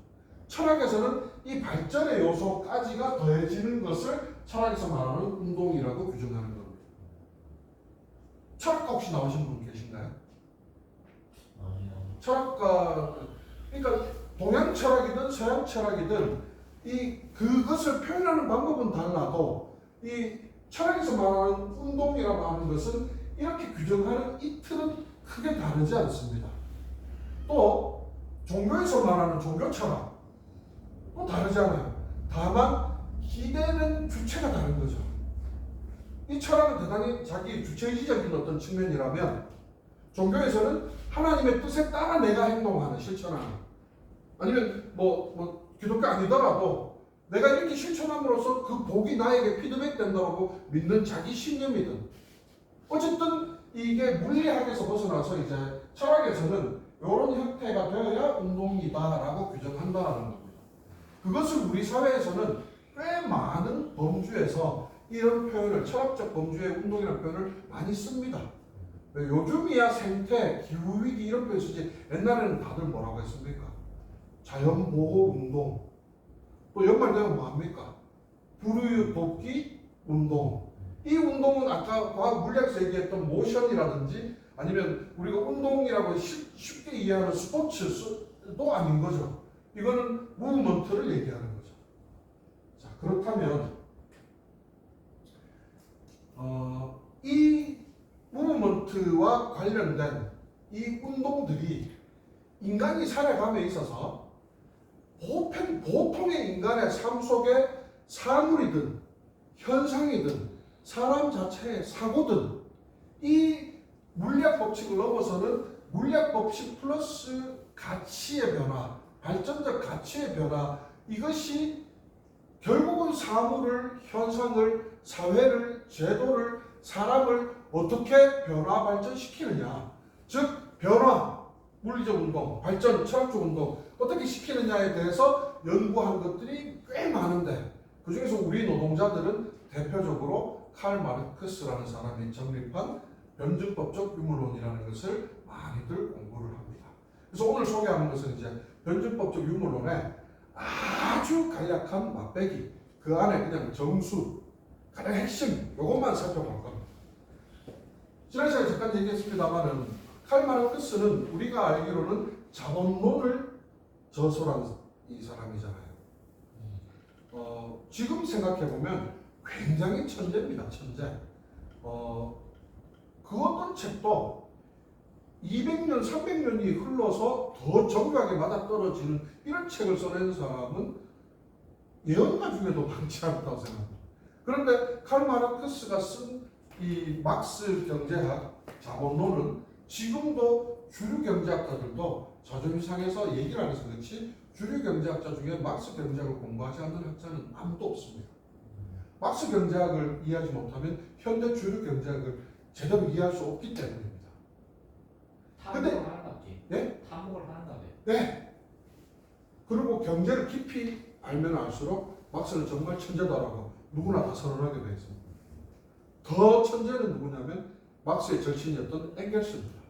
[SPEAKER 1] 철학에서는 이 발전의 요소까지가 더해지는 것을 철학에서 말하는 운동이라고 규정하는 겁니다. 철학과 혹시 나오신 분 계신가요?
[SPEAKER 2] 아니요.
[SPEAKER 1] 철학과, 그러니까 동양 철학이든 서양 철학이든 그것을 표현하는 방법은 달라도 이 철학에서 말하는 운동이라고 하는 것은 이렇게 규정하는 이 틀은 크게 다르지 않습니다. 또 종교에서 말하는 종교 철학 또 다르지 않아요. 다만 기대는 주체가 다른 거죠. 이 철학은 대단히 자기 주체의식적인 어떤 측면이라면 종교에서는 하나님의 뜻에 따라 내가 행동하는, 실천하는, 아니면 기독교 아니더라도 내가 이렇게 실천함으로써 그 복이 나에게 피드백 된다고 믿는 자기 신념이든, 어쨌든 이게 물리학에서 벗어나서 이제 철학에서는 이런 형태가 되어야 운동이다라고 규정한다는 겁니다. 그것을 우리 사회에서는 꽤 많은 범주에서 이런 표현을, 철학적 범주의 운동이라는 표현을 많이 씁니다. 요즘이야 생태, 기후위기 이런 표현 쓰지 옛날에는 다들 뭐라고 했습니까? 자연보호운동, 또 연말되면 뭐합니까? 불우유 돕기 운동. 이 운동은 아까 과학 물리학에서 얘기했던 모션이라든지 아니면 우리가 운동이라고 쉽게 이해하는 스포츠도 아닌 거죠. 이거는 무브먼트를 얘기하는 거죠. 자, 그렇다면 이 무브먼트와 관련된 이 운동들이 인간이 살아감에 있어서 보통의 인간의 삶 속에 사물이든 현상이든 사람 자체의 사고든 이 물리학 법칙을 넘어서는 물리학 법칙 플러스 가치의 변화, 발전적 가치의 변화, 이것이 결국은 사물을, 현상을, 사회를, 제도를, 사람을 어떻게 변화, 발전시키느냐, 즉 변화, 물리적 운동, 발전, 철학적 운동 어떻게 시키느냐에 대해서 연구한 것들이 꽤 많은데 그 중에서 우리 노동자들은 대표적으로 칼 마르크스라는 사람이 정립한 변증법적 유물론이라는 것을 많이들 공부를 합니다. 그래서 오늘 소개하는 것은 이제 변증법적 유물론의 아주 간략한 맛배기, 그 안에 그냥 정수, 가장 핵심 요것만 살펴볼 겁니다. 지난 시간에 잠깐 얘기했습니다만은 칼 마르크스는 우리가 알기로는 자본론을 저술한 이 사람이잖아요. 지금 생각해보면 굉장히 천재입니다. 천재. 그 어떤 책도 200년, 300년이 흘러서 더 정교하게 맞아떨어지는 이런 책을 써낸 사람은 예언가 중에도 많지 않다고 생각합니다. 그런데 칼 마르크스가 쓴 이 막스 경제학 자본론은 지금도 주류 경제학자들도 자존심 상해서 얘기를 안 해서 그렇지 주류 경제학자 중에 막스 경제학을 공부하지 않는 학자는 아무도 없습니다. 막스 경제학을 이해하지 못하면 현대 주류 경제학을 제대로 이해할 수 없기 때문입니다.
[SPEAKER 2] 탐목을 하는가 보지.
[SPEAKER 1] 예?
[SPEAKER 2] 탐목을 하는가 봐.
[SPEAKER 1] 네. 그리고 경제를 깊이 알면 알수록 막스는 정말 천재다라고 누구나 다 선언하게 되어 있습니다. 더 천재는 누구냐면 막스의 절친이었던 엥겔스입니다.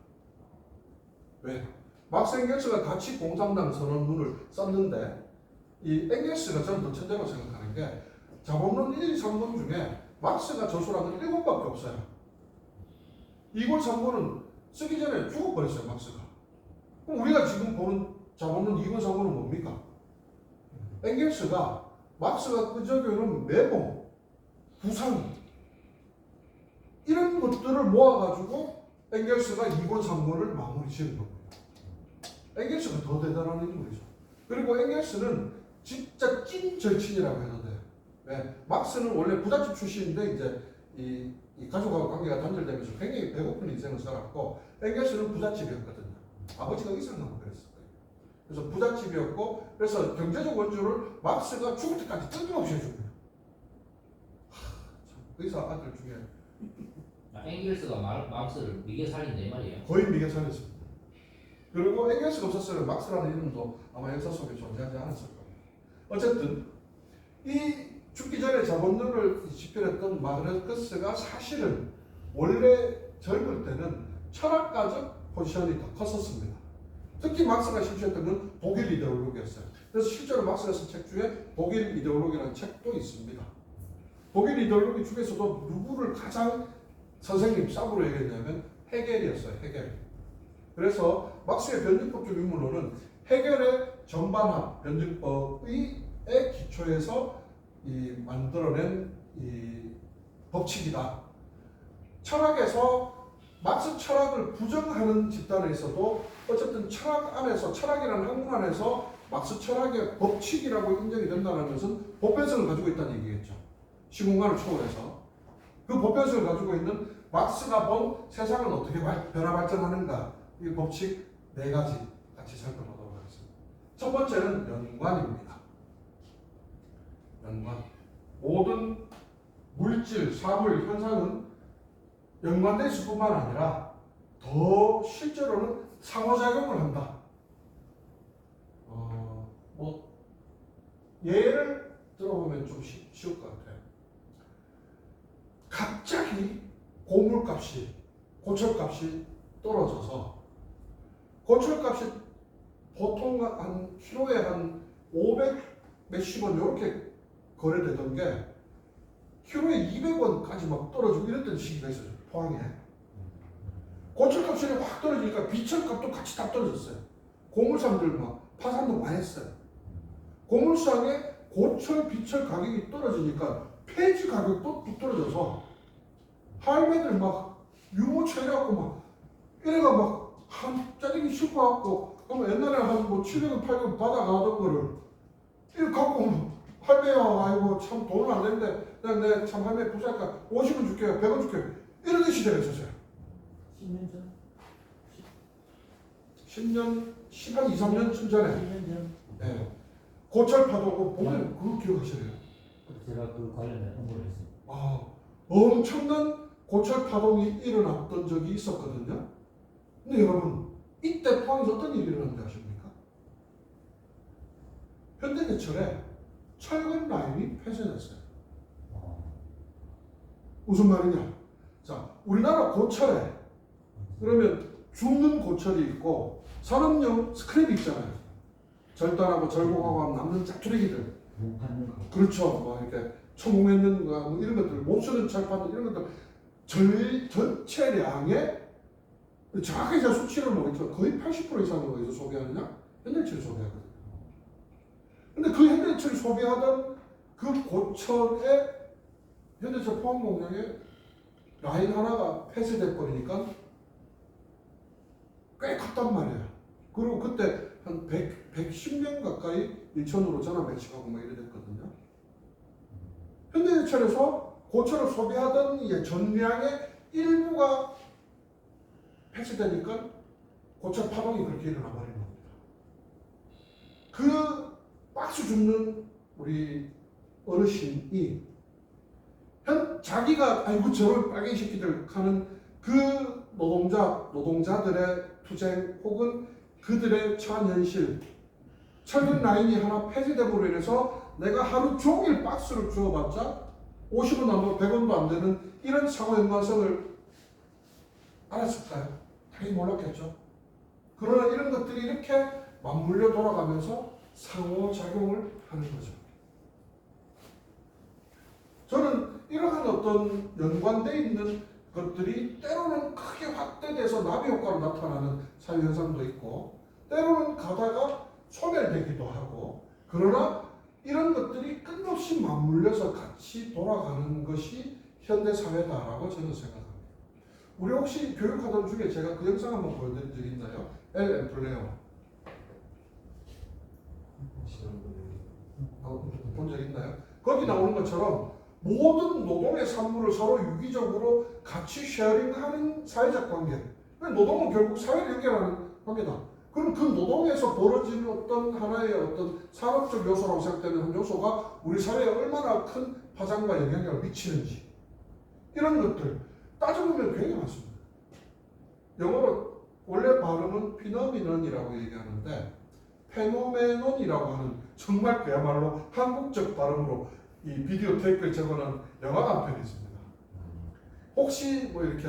[SPEAKER 1] 왜? 막스 엥겔스가 같이 공산당 선언문을 썼는데 이 엥겔스가 저는 더 천재라고 생각하는 게 자본론 1, 2, 3권 중에 막스가 저술한 건 7권밖에 없어요. 2권, 3권은 쓰기 전에 죽어버렸어요, 막스가. 그럼 우리가 지금 보는 자본론 2권, 3권은 뭡니까? 엥겔스가 막스가 끄적여오는 메모, 부상 이런 것들을 모아가지고 엥겔스가 2권, 3권을 마무리 지은 겁니다. 엥겔스가 더 대단한 인물이죠. 그리고 엥겔스는 진짜 찐 절친이라고 해도 돼요. 네. 막스는 원래 부잣집 출신인데 이제 이 가족하고 관계가 단절되면서 굉장히 배고픈 인생을 살았고 엥겔스는 부잣집이었거든요. 아버지가 의사나고 그랬을 거예요. 그래서 부잣집이었고 그래서 경제적 원조를 막스가 죽을 때까지 뜬금없이 해줍니다. 의사 아들 중에
[SPEAKER 2] 엥겔스가 막스를 미개 살린다 이 말이에요.
[SPEAKER 1] 거의 미개 살렸습니다. 그리고 엥겔스가 없었으면 막스라는 이름도 아마 역사 속에 존재하지 않았을 겁니다. 어쨌든 이 죽기 전에 자본론을 집필했던 마르크스가 사실은 원래 젊을 때는 철학가적 포지션이 더 컸었습니다. 특히 막스가 실시했던 건 독일 이데올로기였어요. 그래서 실제로 막스가 쓴 책 중에 독일 이데올로기라는 책도 있습니다. 독일 이데올로기 중에서도 누구를 가장 선생님 싹으로 얘기했냐면 헤겔이었어요. 헤겔. 그래서 막스의 변증법적 인물론은 헤겔의 전반합 변증법의 기초에서 만들어낸 이 법칙이다. 철학에서 막스 철학을 부정하는 집단에 있어도 어쨌든 철학 안에서 철학이라는 학문 안에서 막스 철학의 법칙이라고 인정이 된다는 것은 보편성을 가지고 있다는 얘기겠죠. 시공간을 초월해서 그 보편성을 가지고 있는 막스가 본 세상은 어떻게 변화 발전하는가 이 법칙 4가지 같이 살펴보도록 하겠습니다. 첫 번째는 연관입니다. 연관. 모든 물질, 사물, 현상은 연관될 수뿐만 아니라 더 실제로는 상호작용을 한다. 예를 들어보면 좀 쉬울 것 같아요. 갑자기 고물값이, 고철값이 떨어져서 고철값이 보통 한 키로에 한 500 몇십 원 이렇게 거래되던 게 키로에 200원까지 막 떨어지고 이랬던 시기가 있어요. 포항에. 고철값이 확 떨어지니까 비철값도 같이 다 떨어졌어요. 고물상들 막 파산도 많이 했어요. 고물상에 고철, 비철 가격이 떨어지니까 폐지 가격도 뚝 떨어져서 할매들 막 유모차 이래갖고 막 이래가 막 한 짜리기 싣고 갖고 그러면 옛날에 한 뭐 700원, 800원 받아가던 거를 이렇게 갖고 오면 할매야 아이고 참 돈은 안 되는데 그냥 내 참 할매 부자니까 50원 줄게요, 100원 줄게요 이런 시대가 있었어요.
[SPEAKER 4] 10년 전?
[SPEAKER 1] 10년, 10한 2, 3년쯤 전에
[SPEAKER 4] 10년 전?
[SPEAKER 1] 네. 고철 파도고 보면 그거 기억하시네요.
[SPEAKER 4] 제가 그 관련된 홍보를 했습니다.
[SPEAKER 1] 엄청난 고철 파동이 일어났던 적이 있었거든요. 근데 여러분 이때 포항에서 어떤 일이 일어났는지 아십니까? 현대제철에 철근 라인이 폐쇄됐어요. 무슨 말이냐? 자, 우리나라 고철에 그러면 죽는 고철이 있고 산업용 스크랩이 있잖아요. 절단하고 절곡하고 하면 남는 짜투리기들.
[SPEAKER 4] 못 받는 거.
[SPEAKER 1] 그렇죠. 뭐 이렇게 천공했는가 뭐 이런 것들, 못 쓰는 철판 이런 것들 전체량의 정확하게 제가 수치를 모르겠지만 거의 80% 이상을 어디서 소비하느냐? 현대철이 소비하거든요. 근데 그 현대철이 소비하던 그 고철의 현대철 포항 공장에 라인 하나가 폐쇄돼 버리니까 꽤 컸단 말이에요. 그리고 그때 한 110명 가까이 인천으로 전화 배치하고 뭐 이래 됐거든요. 현대제철에서 고철을 소비하던 이 전량의 일부가 폐쇄되니까 고철 파동이 그렇게 일어나 버린 겁니다. 그 박수 줍는 우리 어르신이 자기가 아이고 저런 빨갱이 새끼들 하는 그 노동자들의 투쟁 혹은 그들의 처한 현실, 철근 라인이 하나 폐쇄됨으로 인해서 내가 하루 종일 박스를 주어봤자 50원 안 100원도 안 되는 이런 상호 연관성을 알았을까요? 당연히 몰랐겠죠. 그러나 이런 것들이 이렇게 맞물려 돌아가면서 상호작용을 하는 거죠. 저는 이러한 어떤 연관되어 있는 것들이 때로는 크게 확대돼서 나비 효과로 나타나는 사회현상도 있고 때로는 가다가 소멸되기도 하고 그러나 이런 것들이 끝없이 맞물려서 같이 돌아가는 것이 현대사회다라고 저는 생각합니다. 우리 혹시 교육하던 중에 제가 그 영상 한번 보여드린 적 있나요? 엘 앰플레어 본 적 있나요? 거기 나오는 것처럼 모든 노동의 산물을 서로 유기적으로 같이 쉐어링하는 사회적 관계. 노동은 결국 사회를 연결하는 관계다. 그럼 그 노동에서 벌어지는 어떤 하나의 어떤 산업적 요소라고 생각되는 한 요소가 우리 사회에 얼마나 큰 파장과 영향력을 미치는지 이런 것들 따져보면 굉장히 많습니다. 영어로 원래 발음은 피너미넌이라고 얘기하는데 페노메논이라고 하는 정말 그야말로 한국적 발음으로 이 비디오 테이프에 적어놓은 영화가 한 편 있습니다. 혹시 뭐 이렇게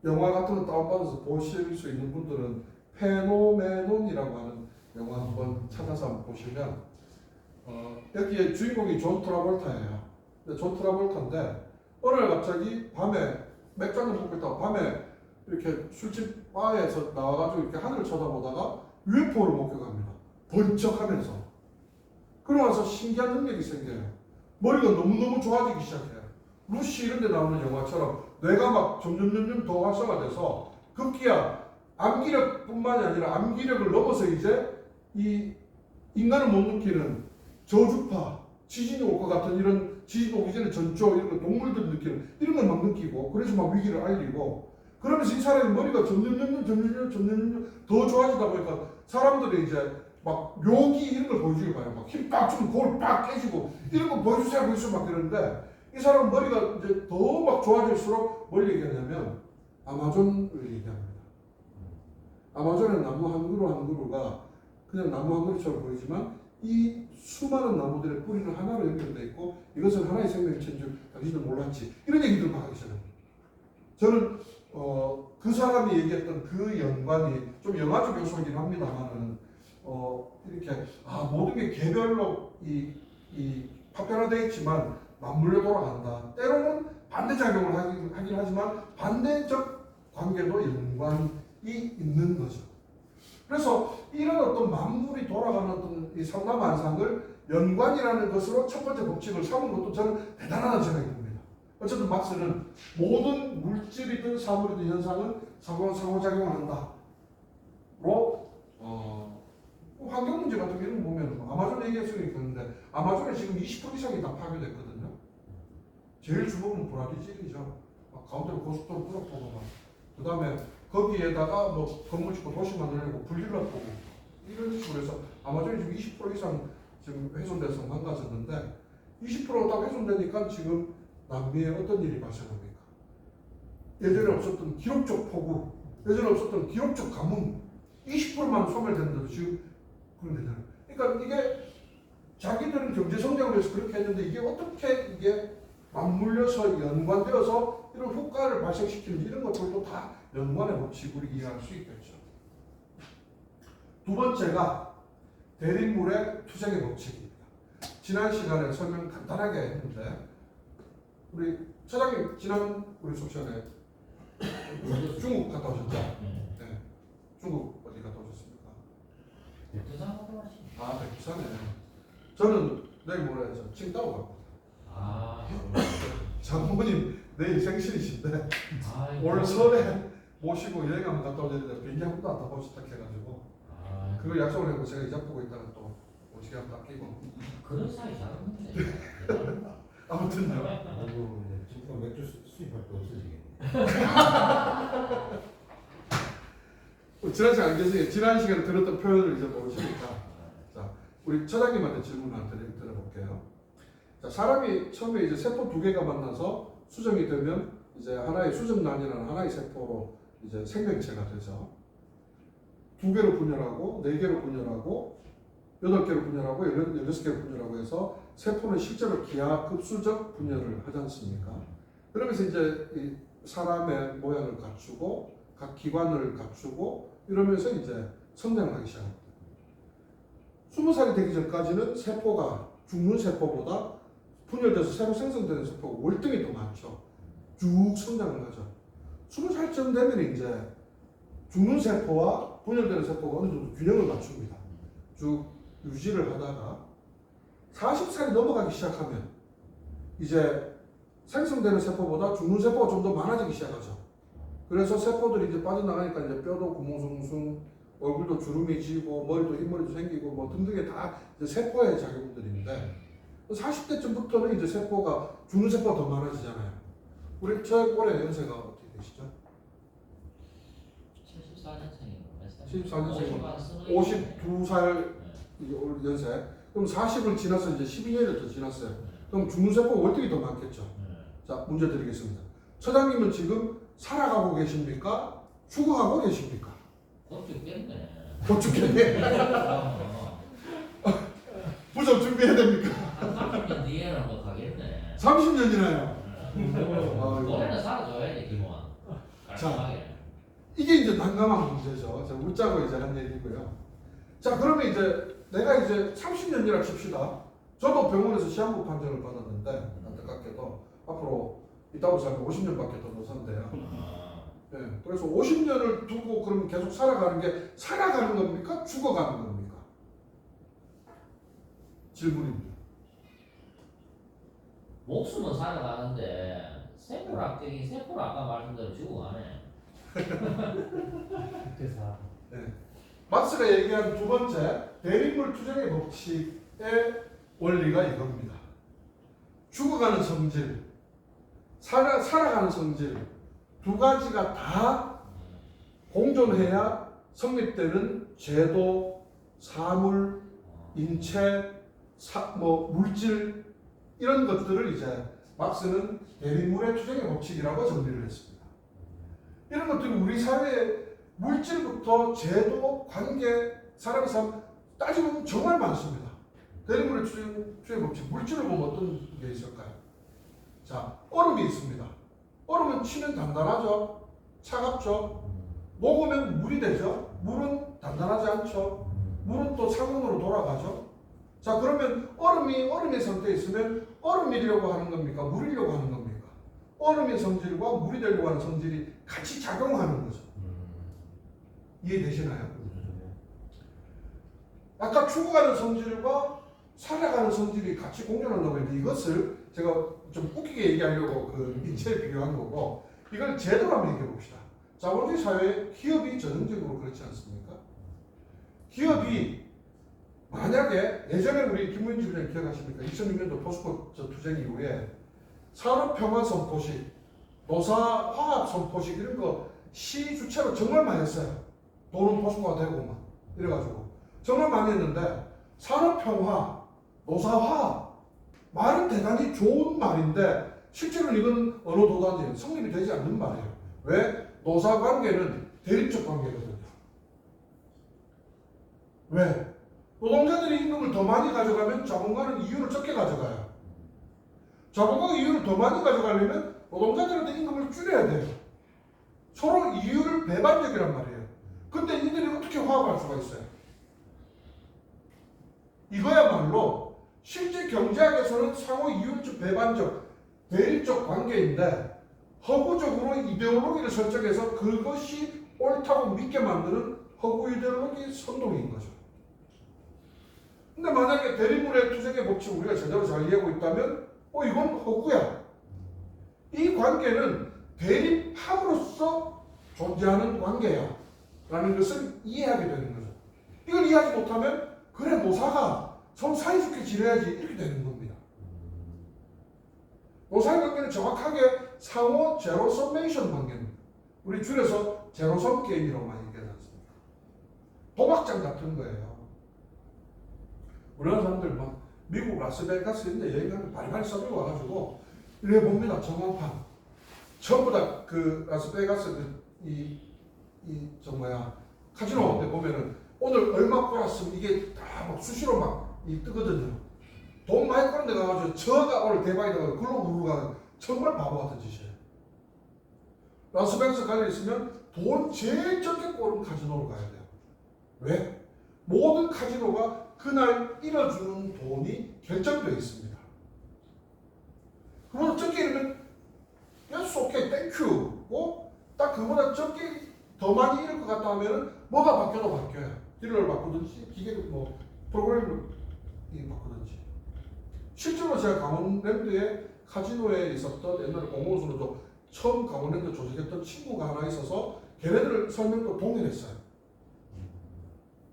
[SPEAKER 1] 영화 같은 거 다운받아서 보실 수 있는 분들은 페노메논이라고 하는 영화 한번 찾아서 한번 보시면 여기에 주인공이 존 트라볼타예요. 존 트라볼타인데 어느 날 갑자기 밤에 맥주 한잔 먹고 있다가 밤에 이렇게 술집 바에서 나와가지고 이렇게 하늘을 쳐다보다가 UFO를 목격합니다. 번쩍하면서. 그러고 나서 신기한 능력이 생겨요. 머리가 너무너무 좋아지기 시작해요. 루시 이런 데 나오는 영화처럼 뇌가 막 점점 더 활성화돼서 급기야 암기력뿐만이 아니라 암기력을 넘어서 이제 이 인간은 못 느끼는 저주파, 지진이 올 것 같은 이런 지진 오기 전에 전조 이런 거 동물들 느끼는 이런 걸 막 느끼고 그래서 막 위기를 알리고 그러면서 이 사람의 머리가 점점 더 좋아지다 보니까 사람들이 이제 막 묘기 이런 걸 보여주길 봐요. 막 힘 빡 주면 골 빡 깨지고 이런 거 보여주세요 막 그러는데 이 사람은 머리가 이제 더 막 좋아질수록 뭘 얘기하냐면 아마존을 얘기합니다. 아마존의 나무 한 그루 한 그루가 그냥 나무 한 그루처럼 보이지만 이 수많은 나무들의 뿌리는 하나로 연결되어 있고 이것은 하나의 생명체인 줄 당신도 몰랐지 이런 얘기들 막 하기 시작합니다. 저는 그 사람이 얘기했던 그 연관이 좀 영화적 요소이긴 합니다만은 이렇게 모든 게 개별로 이 파편화되어 있지만 맞물려 돌아간다. 때로는 반대작용을 하긴 하지만 반대적 관계도 연관이 있는 거죠. 그래서 이런 어떤 만물이 돌아가는 어떤 이 상남만상을 연관이라는 것으로 첫 번째 법칙을 삼은 것도 저는 대단하다는 생각이 듭니다. 어쨌든 막스는 모든 물질이든 사물이든 현상은 상호작용을 한다로 환경 문제 같은 경우는 보면 아마존 얘기했으니까 있는데 아마존에 지금 20% 이상이 다 파괴됐거든요. 제일 주범은 브라질이죠. 가운데로 고속도로 뿌려보고 그 다음에 거기에다가 뭐 건물 짓고 도시 만들려고 불질러 보고 이런 식으로 해서 아마존이 지금 20% 이상 지금 훼손돼서 망가졌는데 20%가 딱 훼손되니까 지금 남미에 어떤 일이 발생합니까? 예전에 없었던 기록적 폭우, 예전에 없었던 기록적 가뭄 20%만 소멸됐는데도 지금 그런 되잖아요. 그러니까 이게 자기들은 경제 성장을 위해서 그렇게 했는데 이게 어떻게 이게 맞물려서 연관되어서 이런 효과를 발생시키는지 이런 것들도 다 연관의 법칙으로 이해할 수 있겠죠. 두 번째가 대립물의 투쟁의 법칙입니다. 지난 시간에 설명 간단하게 했는데 우리 차장님 지난 우리 수업시간에 중국 갔다 오셨죠? 네. 중국 어디 갔다 오셨습니까?
[SPEAKER 2] 부산 갔다 왔지.
[SPEAKER 1] 백두산에. 저는 내일 모레 칭다오 갑니다. 장모님 내일 생신이신데
[SPEAKER 2] 아이고.
[SPEAKER 1] 올 설에 모시고 여행 한번 갔다 오는데 비행기 한 번도 안 타보셨다 해가지고
[SPEAKER 2] 아,
[SPEAKER 1] 그걸 약속을 했고 제가 이자 보고 있다가 또 오시게 한번 아끼고
[SPEAKER 2] 그런 사이 잘하는데. 대단하다.
[SPEAKER 1] 아무튼요.
[SPEAKER 5] 아이고 네, 지금 맥주 수입할 때 없어지겠네.
[SPEAKER 1] 지난 시간 안 계세요. 지난 시간에 들었던 표현을 이제 모르시니까 자 우리 처장님한테 질문을 한번 드려볼게요. 자 사람이 처음에 이제 세포 두 개가 만나서 수정이 되면 이제 하나의 수정란이라는 하나의 세포로 이제 생명체가 되죠. 두 개로 분열하고 네 개로 분열하고 8개로 분열하고 16개로 분열하고 해서 세포는 실제로 기하급수적 분열을 하지 않습니까? 그러면서 이제 이 사람의 모양을 갖추고 각 기관을 갖추고 이러면서 이제 성장을 하기 시작합니다. 20살이 되기 전까지는 세포가 죽는 세포보다 분열돼서 새로 생성되는 세포가 월등히 더 많죠. 쭉 성장을 하죠. 20살쯤 되면 이제 죽는 세포와 분열되는 세포가 어느 정도 균형을 맞춥니다. 쭉 유지를 하다가 40살이 넘어가기 시작하면 이제 생성되는 세포보다 죽는 세포가 좀 더 많아지기 시작하죠. 그래서 세포들이 이제 빠져나가니까 이제 뼈도 구멍숭숭, 얼굴도 주름이 지고, 머리도 흰머리도 생기고, 뭐 등등의 다 이제 세포의 작용들인데, 40대쯤부터는 이제 세포가, 죽는 세포가 더 많아지잖아요. 우리 최고의 연세가 어떻게 되시죠?
[SPEAKER 2] 74년생이고
[SPEAKER 1] 52살 연세. 그럼 40을 지나서 이제 12년을 더 지났어요. 그럼 죽는 세포가 월등히 더 많겠죠. 자, 문제 드리겠습니다. 처장님은 지금 살아가고 계십니까? 죽어가고 계십니까?
[SPEAKER 2] 곧 죽겠네.
[SPEAKER 1] 곧 죽겠네. 부적 준비해야 됩니까?
[SPEAKER 2] 한 30년 뒤에는 뭐 가겠네.
[SPEAKER 1] 30년이나요.
[SPEAKER 2] 노래는 살아줘야지 기본. 깔끔하게.
[SPEAKER 1] 이게 이제 난감한 문제죠. 제가 웃자고 이제 한 얘기고요. 자, 그러면 이제 내가 이제 30년이라 칩시다. 저도 병원에서 시한부 판정을 받았는데 안타깝게도 앞으로 이따로 살면 50년밖에 더 못 산대요. 네, 그래서 50년을 두고 그럼 계속 살아가는 게 살아가는 겁니까? 죽어가는 겁니까? 질문입니다.
[SPEAKER 2] 목숨은 살아가는데 세포를 아까 말씀대로 죽어가네.
[SPEAKER 4] 대사.
[SPEAKER 1] 네. 막스가 얘기한 두 번째 대립물 투쟁의 법칙의 원리가 이겁니다. 죽어가는 성질, 살아가는 성질 두 가지가 다 공존해야 성립되는 제도, 사물, 인체, 물질 이런 것들을 이제 막스는 대립물의 투쟁의 법칙이라고 정리를 했습니다. 이런 것들이 우리 사회의 물질부터 제도, 관계, 사람의 삶 따지고 보면 정말 많습니다. 대립물의 투쟁의 법칙, 물질을 보면 어떤 게 있을까요? 자, 얼음이 있습니다. 얼음은 치면 단단하죠? 차갑죠? 녹으면 물이 되죠? 물은 단단하지 않죠? 물은 또 상온으로 돌아가죠? 자, 그러면 얼음의 상태에 있으면 얼음이려고 하는 겁니까? 물이려고 하는 겁니까? 얼음의 성질과 물이 되려고 하는 성질이 같이 작용하는 거죠. 이해되시나요? 아까 죽어가는 성질과 살아가는 성질이 같이 공존한다고 했는데 이것을 제가 좀 웃기게 얘기하려고 그 인체에 비교한 거고 이걸 제도로 한번 얘기해 봅시다. 자본주의 사회에 기업이 전형적으로 그렇지 않습니까? 기업이 만약에 예전에 우리 김문지 부장 기억하십니까? 2006년도 포스코 투쟁 이후에 산업평화 선포식, 노사화합 선포식 이런 거 시 주체로 정말 많이 했어요. 돈은 포스코가 되고 막 이래가지고 정말 많이 했는데 산업평화, 노사화합 말은 대단히 좋은 말인데 실제로는 이건 어느 도단지 성립이 되지 않는 말이에요. 왜? 노사관계는 대립적 관계거든요. 왜? 노동자들이 임금을 더 많이 가져가면 자본가는 이윤을 적게 가져가요. 자본가가 이윤을 더 많이 가져가려면 노동자들한테 임금을 줄여야 돼요. 서로 이윤을 배반적이란 말이에요. 근데 이들이 어떻게 화합할 수가 있어요? 이거야말로 실제 경제학에서는 상호 이윤적 배반적 대립적 관계인데 허구적으로 이데올로기를 설정해서 그것이 옳다고 믿게 만드는 허구 이데올로기 선동인 거죠. 근데 만약에 대립물의 투쟁의 법칙 우리가 제대로 잘 이해하고 있다면 이건 허구야. 이 관계는 대립함으로써 존재하는 관계야 라는 것을 이해하게 되는 거죠. 이걸 이해하지 못하면 그래 노사가 서로 사이좋게 지내야지 이렇게 되는 겁니다. 노사의 관계는 정확하게 상호 제로 서메이션 관계입니다. 우리 줄여서 제로섬 게임이라고 많이 얘기하지 않습니까? 도박장 같은 거예요. 우리나라 사람들 막 미국 라스베가스 이런 데 여행하면 바리바리 써들고 와가지고 이래 봅니다. 전광판 전부 다 그 라스베가스 저 뭐야 카지노 데 보면은 오늘 얼마 꼬랐으면 이게 다 막 수시로 막 뜨거든요. 돈 많이 꼬는 데 가가지고 저가 오늘 대박이다 글로 우르르 가는 정말 바보 같은 짓이에요. 라스베가스 가려 있으면 돈 제일 적게 꼬는 카지노로 가야 돼요. 왜? 모든 카지노가 그날 잃어주는 돈이 결정되어 있습니다. 그보다 적게 잃으면 yes, okay, thank you. 딱 그보다 적게 더 많이 잃을 것 같다 하면 뭐가 바뀌어도 바뀌어요. 딜러를 바꾸든지 기계를 뭐 프로그램을 바꾸든지. 실제로 제가 강원랜드에 카지노에 있었던 옛날에 공무원으로도 처음 강원랜드 조직했던 친구가 하나 있어서 걔네들 설명도 동일했어요.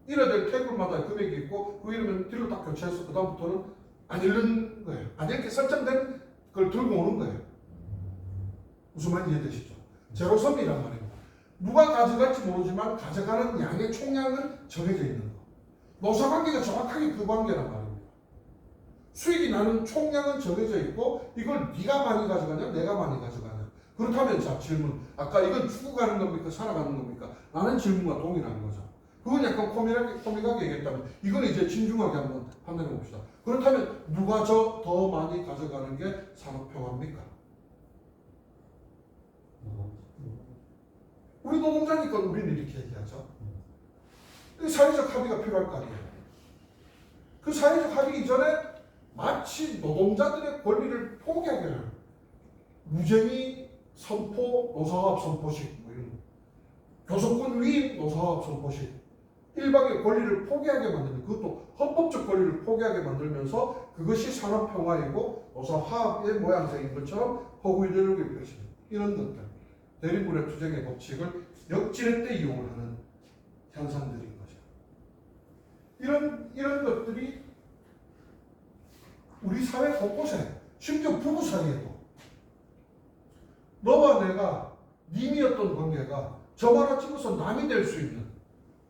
[SPEAKER 1] 잃어야 될 테이블마다 금액이 있고 그 이러면 딜러 딱 교체해서 그 다음부터는 안 잃는 거예요. 안 잃게 설정된 걸 들고 오는 거예요. 무슨 말인지 이해되시죠? 제로섬이란 말입니다. 누가 가져갈지 모르지만 가져가는 양의 총량은 정해져 있는 거. 노사관계가 정확하게 그 관계란 말입니다. 수익이 나는 총량은 정해져 있고 이걸 네가 많이 가져가냐 내가 많이 가져가냐. 그렇다면 자 질문 아까 이건 죽어가는 겁니까 살아가는 겁니까? 라는 질문과 동일한 거죠. 그건 약간 코믹하게 얘기했다면 이건 이제 진중하게 한번 판단해 봅시다. 그렇다면 누가 더 많이 가져가는 게 산업평화입니까? 우리 노동자니까 우리는 이렇게 얘기하죠. 사회적 합의가 필요할 거 아니에요. 그 사회적 합의 이전에 마치 노동자들의 권리를 포기하게 하는 무쟁의 선포, 노사화합 선포식 뭐 이런 교섭권 위임 노사화합 선포식 일방의 권리를 포기하게 만드는 그것도 헌법적 권리를 포기하게 만들면서 그것이 산업평화이고 노사화합의 모양새인 것처럼 허구이데올로기에 펼치는 이런 것들 대립물의 투쟁의 법칙을 역진의 때 이용하는 현상들인 거죠. 이런 것들이 우리 사회 곳곳에 심지어 부부 사이에도 너와 내가 님이었던 관계가 저 하나 찍어서 남이 될 수 있는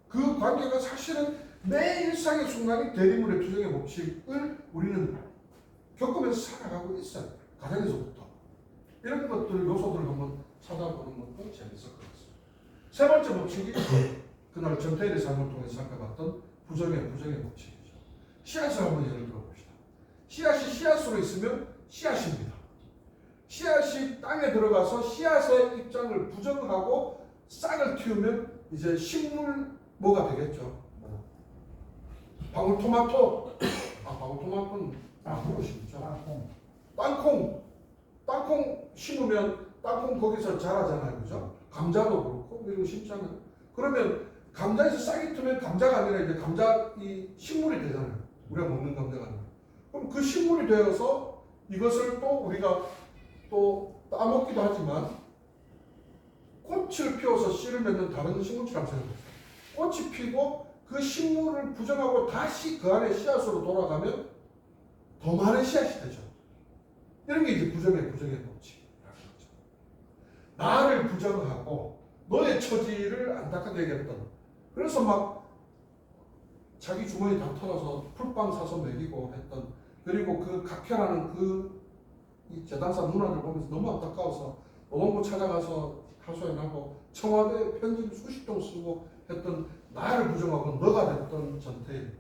[SPEAKER 1] 그 관계가 사실은 내 일상의 순간이 대립물의 투쟁의 법칙을 우리는 겪으면서 살아가고 있어요. 가정에서부터. 이런 것들 요소들을 한번 찾아보는 것도 재밌을 것 같습니다. 세 번째 법칙이 그날 전태일의 삶을 통해서 살펴봤던 부정의 법칙이죠. 씨앗을 한번 예를 들어봅시다. 씨앗이 씨앗으로 있으면 씨앗입니다. 씨앗이 땅에 들어가서 씨앗의 입장을 부정하고 싹을 틔우면 이제 식물 뭐가 되겠죠? 방울토마토. 방울토마토는 나무로 심죠. 땅콩 심으면 땅콩 거기서 자라잖아요, 그죠? 감자도 그렇고 이런 거 심잖아요. 그러면 감자에서 싹이 트면 감자가 아니라 이제 감자 이 식물이 되잖아요. 우리가 먹는 감자가 아니라. 그럼 그 식물이 되어서 이것을 또 우리가 또 따먹기도 하지만 꽃을 피워서 씨를 맺는 다른 식물처럼 생각해요. 꽃이 피고 그 식물을 부정하고 다시 그 안에 씨앗으로 돌아가면 더 많은 씨앗이 되죠. 이런 게 이제 부정의 법칙이라는 거죠. 나를 부정하고 너의 처지를 안타깝게 얘기했던 그래서 막 자기 주머니 다 털어서 풀빵 사서 먹이고 했던 그리고 그 각혈하는 이 재단사 누나들 보면서 너무 안타까워서 노동부 찾아가서 하소연하고 청와대 편지를 수십 통 쓰고 했던 나를 부정하고 너가 됐던 전태일.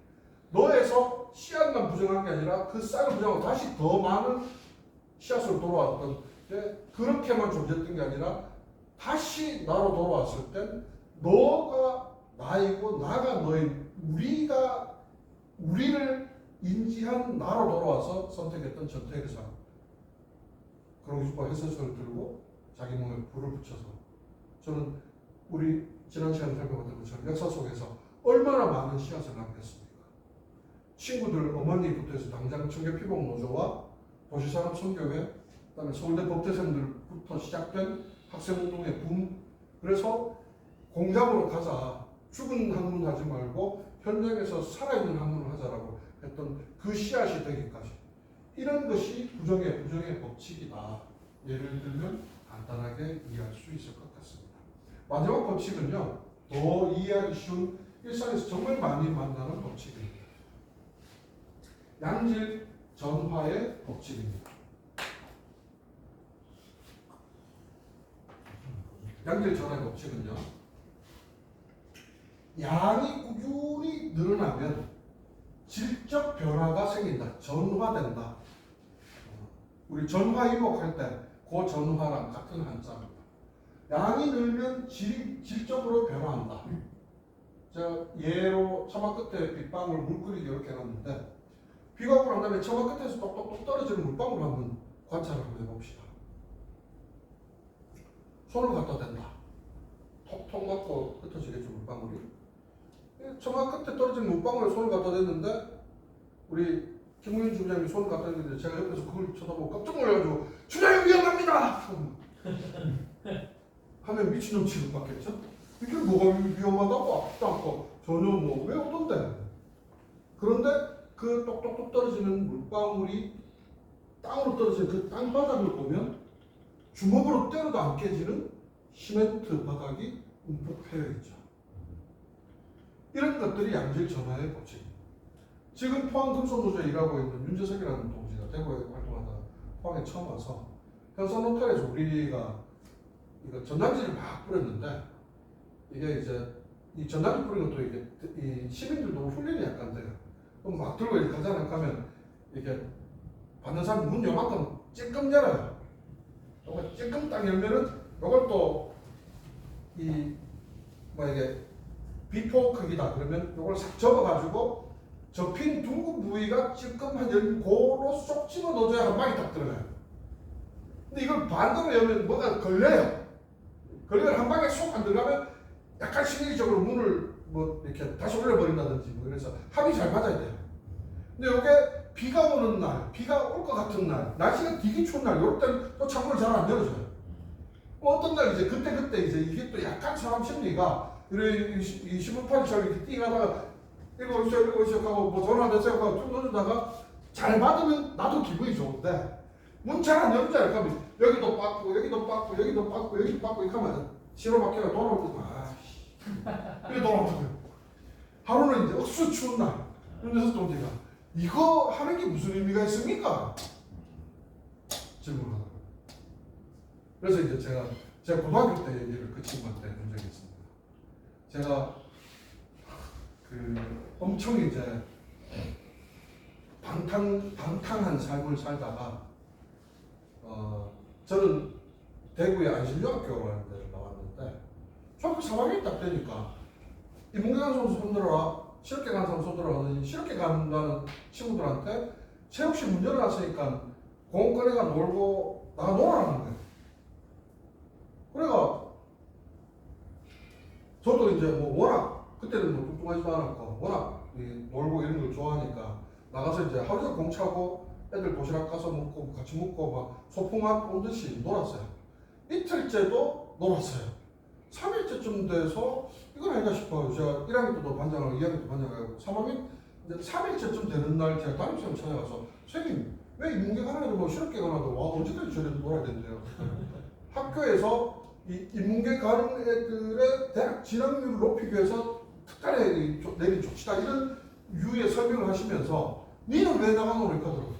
[SPEAKER 1] 너에서 씨앗만 부정한 게 아니라 그 싹을 부정하고 다시 더 많은 씨앗으로 돌아왔던 그렇게만 존재했던 게 아니라 다시 나로 돌아왔을 땐 너가 나이고 나가 너인 우리를 인지한 나로 돌아와서 선택했던 전태일의 삶. 그런 기숙과 해설서를 들고 자기 몸에 불을 붙여서 저는 우리 지난 시간에 살펴봤던 것처럼 역사 속에서 얼마나 많은 씨앗을 남겼습니까? 친구들 어머니부터 해서 당장 청계피복노조와 도시산업선교회 그다음에 서울대 법대생들부터 시작된 학생운동의 붐. 그래서 공장으로 가자. 죽은 학문 하지 말고 현장에서 살아있는 학문을 하자라고 했던 그 씨앗이 되기까지. 이런 것이 부정의 법칙이다. 예를 들면 간단하게 이해할 수 있을 것 같습니다. 마지막 법칙은요. 더 이해하기 쉬운 일상에서 정말 많이 만나는 법칙입니다. 양질 전화의 법칙입니다. 양질 전화의 법칙은요. 양이 꾸준히 늘어나면 질적 변화가 생긴다. 전화된다. 우리 전화 이목할 때 그 전화랑 같은 한자입니다. 양이 늘면 질적으로 변화한다. 자, 예로 처마 끝에 빗방울 물 끓이기 이렇게 해놨는데 비가 오고 난 다음에 처마 끝에서 똑똑똑 떨어지는 물방울 한번 관찰을 한번 해봅시다. 손을 갖다 댄다. 톡톡 맞고 흩어지겠죠, 물방울이. 처마 끝에 떨어진 물방울에 손을 갖다 댔는데 우리 김우현 주장님이 손을 갖다 댔는데 제가 옆에서 그걸 쳐다보고 깜짝 놀라가지고 주장님 위험합니다! 하면 미친놈 취급받겠죠? 이게 뭐가 위험하다고 아프지도 않고 전혀 뭐 왜 없던데. 그런데 그 똑똑똑 떨어지는 물방울이 땅으로 떨어지는 그 땅바닥을 보면 주먹으로 때려도 안 깨지는 시멘트 바닥이 움푹 패여 있죠. 이런 것들이 양질 전화의 법칙입니다. 지금 포항금속노조에 일하고 있는 윤재석이라는 동지가 대구에 활동하다가 포항에 처음 와서 현선호텔에서 우리가 이거 전단지를 막 뿌렸는데 이게 이제 이 전단지 뿌리는 것도 이게 이 시민들도 훈련이 약간 돼요. 그럼 막 들고 이렇게 가잖아요. 가면 이렇게 받는 사람 문 요만큼 찔끔 열어요. 요거 찔끔 딱 열면은 요걸 또 이 뭐 이게 비포 크기다 그러면 요걸 싹 접어가지고 접힌 둥근 부위가 찔끔한 열 고로 쏙 집어 넣어줘야 한 방에 딱 들어가요. 근데 이걸 반대로 열면 뭐가 걸려요. 걸리면 한 방에 쏙 안 들어가면 약간 심리적으로 문을 뭐 이렇게 다시 올려버린다든지 뭐 그래서 합이 잘 맞아야 돼요. 근데 이게 비가 오는 날, 비가 올 것 같은 날, 날씨가 되게 추운 날, 이럴 때는 또 창문을 잘 안 열어줘요. 어떤 날 이제 그때 이제 이게 또 약간 사람 심리가 이래 이 신문팔이처럼 이렇게 띵하다가 이거 오시오 하고 뭐 전화 대세요 하고 툭 넣어주다가 잘 받으면 나도 기분이 좋은데 문 잘 안 열잖아요. 그러면 여기도 빠꾸 여기도 빠꾸 여기도 빠꾸 여기도 빠꾸 이렇게 하면 신호 바퀴가 돌아올 때도 아씨 이게 돌아오거든요. 하루는 이제 억수 추운 날 윤재석 동지가 이거 하는 게 무슨 의미가 있습니까? 질문을 하더라고요. 그래서 이제 제가 고등학교 때 얘기를 그 친구한테 한 적이 있습니다. 제가 그 엄청 이제 방탕한 삶을 살다가 저는 대구의 안신여학교라는 데를 나왔는데 초등학교 3학년이 딱 되니까 인문계 간 선수 손들어라 실업계 간 사람 손들어라 하더니 실업계 간다는 친구들한테 체육실 문 열어놨으니까 공원 꺼내가 놀고 나가 놀아라는 거예요. 그래가 저도 이제 뭐 워낙 그때는 뭐 뚱뚱하지도 않았고 워낙 놀고 이런 걸 좋아하니까 나가서 이제 하루 종일 공 차고 애들 도시락 가서 먹고 같이 먹고 막 소풍만 온 듯이 놀았어요. 이틀째도 놀았어요. 3일째쯤 돼서 이건 아닌가 싶어요. 제가 1학년 때도 반장하고 2학년 때 반장하고 3학년 이제 3일째쯤 되는 날 제가 담임쌤 찾아가서 선생님 왜 인문계 가나도 뭐 실업계 가나도 와 언제까지 저래 놀아야 된대요. 학교에서 이 인문계 가는 애들의 대학 진학률을 높이기 위해서 특단에 내린 조치다 이런 유의 설명을 하시면서 니는 왜 나가 노래 하더라고.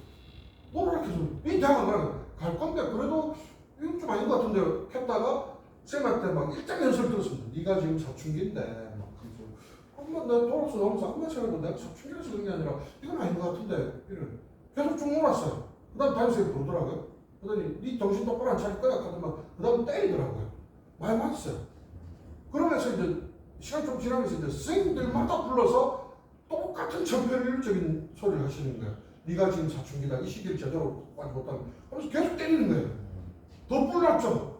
[SPEAKER 1] 노래 해서 니 대학 안 가라. 갈 건데 그래도 이건 좀 아닌 것 같은데 했다가 쌤한테 막 일장 연설을 들었습니다. 네가 지금 사춘기인데 막 그래서 엄마 나 돌아서 나오면서 엄마 생각해도 내가 사춘기라서 그런 게 아니라 이건 아닌 것 같은데 이런 계속 쭉 놀았어요. 그 다음 담임쌤이 부르더라고요. 그러더니 네 정신 똑바로 안 차릴 거야 하더만 그 다음 때리더라고요. 많이 맞았어요. 그러면서 이제 시간 좀 지나면서 이제 선생님들마다 불러서 똑같은 천편일률적인 소리를 하시는 거예요. 네가 지금 사춘기다. 이 시기를 제대로 빠지 못하면 하면서 계속 때리는 거예요. 더 뿔났죠.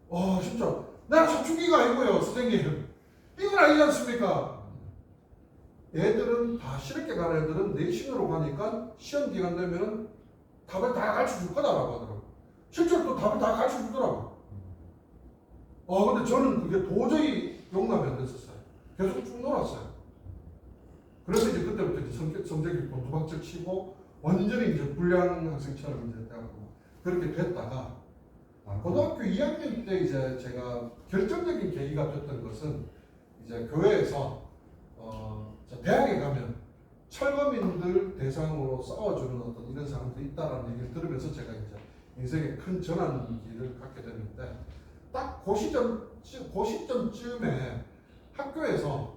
[SPEAKER 1] 와 진짜 내가 사춘기가 아니고요 선생님. 이건 아니지 않습니까? 애들은 다 실업계 가는 애들은 내신으로 가니까 시험 기간 되면 답을 다 가르쳐 줄 거다라고 하더라고요. 실제로 또 답을 다 가르쳐 주더라고요. 근데 저는 그게 도저히 용납이 안 됐었어요. 계속 쭉 놀았어요. 그래서 이제 그때부터 이제 성적이 곤두박질 치고 완전히 이제 불량 학생처럼 이제 돼가지고 그렇게 됐다가 고등학교 2학년 때 이제 제가 결정적인 계기가 됐던 것은 이제 교회에서 대학에 가면 철거민들 대상으로 싸워주는 어떤 이런 사람들이 있다라는 얘기를 들으면서 제가 이제 인생의 큰 전환기를 갖게 됐는데 딱 그 시점쯤에 학교에서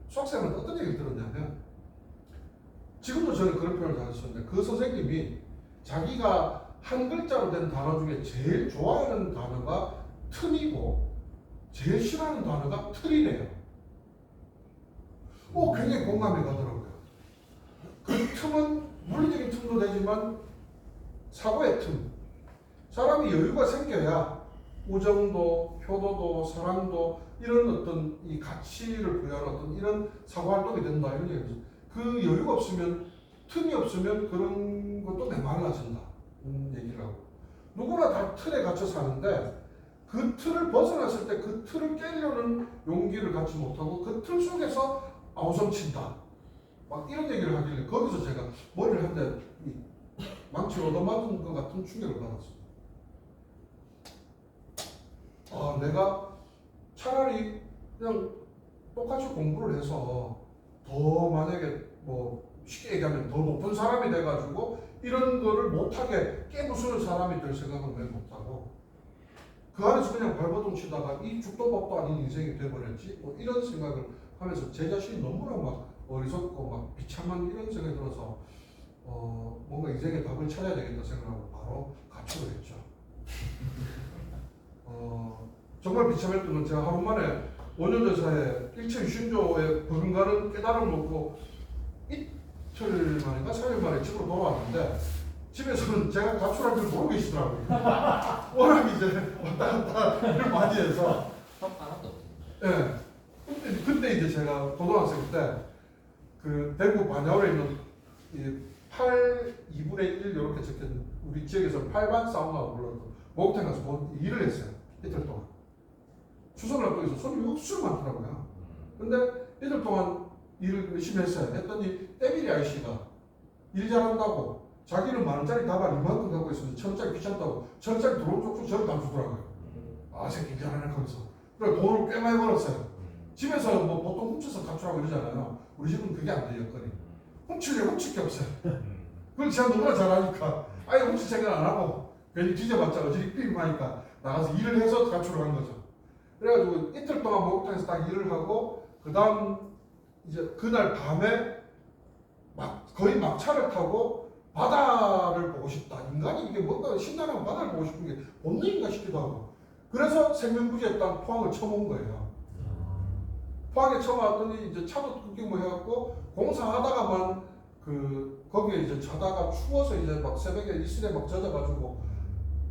[SPEAKER 1] 수학생한테 어떤 얘기를 들었냐면 지금도 저는 그런 표현을 잘 쓰는데 그 선생님이 자기가 한 글자로 된 단어 중에 제일 좋아하는 단어가 틈이고 제일 싫어하는 단어가 틀이래요. 굉장히 공감이 가더라고요. 그 틈은 물리적인 틈도 되지만 사고의 틈. 사람이 여유가 생겨야 우정도, 효도도, 사랑도 이런 어떤 이 가치를 부여하는 어떤 이런 사고 활동이 된다 이런 얘기죠. 그 여유가 없으면 틈이 없으면 그런 것도 메말라진다 얘기를 하고 누구나 다 틀에 갇혀 사는데 그 틀을 벗어났을 때 그 틀을 깨려는 용기를 갖지 못하고 그 틀 속에서 아우성친다 막 이런 얘기를 하길래 거기서 제가 머리를 한 대 망치로 얻어맞은 것 같은 충격을 받았습니다. 내가 차라리 그냥 똑같이 공부를 해서 더 만약에 뭐 쉽게 얘기하면 더 높은 사람이 돼가지고 이런 거를 못하게 깨부수는 사람이 될 생각은 왜 못하고 그 안에서 그냥 발버둥 치다가 이 죽도 밥도 아닌 인생이 돼버렸지 뭐 이런 생각을 하면서 제 자신이 너무나 막 어리석고 막 비참한 이런 생각이 들어서 뭔가 인생의 답을 찾아야 되겠다 생각하고 바로 가출을 했죠. 정말 비참했던 건 제가 하루 만에 원효대사에 일체유신조에 버금가는 깨달음을 얻고 이틀 만인가 3일 만에 집으로 돌아왔는데 집에서는 제가 가출한 줄 모르고 계시더라고요. 워낙 이제 왔다 갔다 많이 해서.
[SPEAKER 2] 하나도 없어요.
[SPEAKER 1] 예. 그때 이제 제가 고등학생 때 그 대구 반야울에 있는 이 2분의 1 이렇게 적혀있는 우리 지역에서 8반 사우나가 불러서 목욕탕 가서 일을 했어요. 이틀 동안. 추석 활동에서 손님이 억수로 많더라고요. 근데 이틀 동안 일을 열심히 했어요. 했더니 때밀이 아저씨가 일 잘한다고 자기는 만원짜리 다발 이만큼 갖고 있으면서 천원짜리 귀찮다고 천원짜리 들어온 쪽쪽 저를 감주더라고요. 새끼 잘하네 하면서. 그래 돈을 꽤 많이 벌었어요. 집에서 뭐 보통 훔쳐서 가출하고 이러잖아요. 우리 집은 그게 안 돼요, 여건이. 훔치려고 훔칠 게 없어요. 그걸 제가 너무나 잘하니까 아예 훔칠 생각 안 하고 괜히 뒤져봤자 어지리 삐임하니까 나가서 일을 해서 가출을 한 거죠. 그래가지고 이틀 동안 목욕탕에서 딱 일을 하고 그 다음 이제 그날 밤에 거의 막차를 타고 바다를 보고 싶다. 인간이 이게 뭔가 신나는 바다를 보고 싶은 게 본능인가 싶기도 하고. 그래서 생명부지에 딱 포항을 쳐본 거예요. 포항에 처음 왔더니 이제 차도 끊기고 해갖고 공사하다가만 거기에 이제 자다가 추워서 이제 막 새벽에 이슬에 막 젖어가지고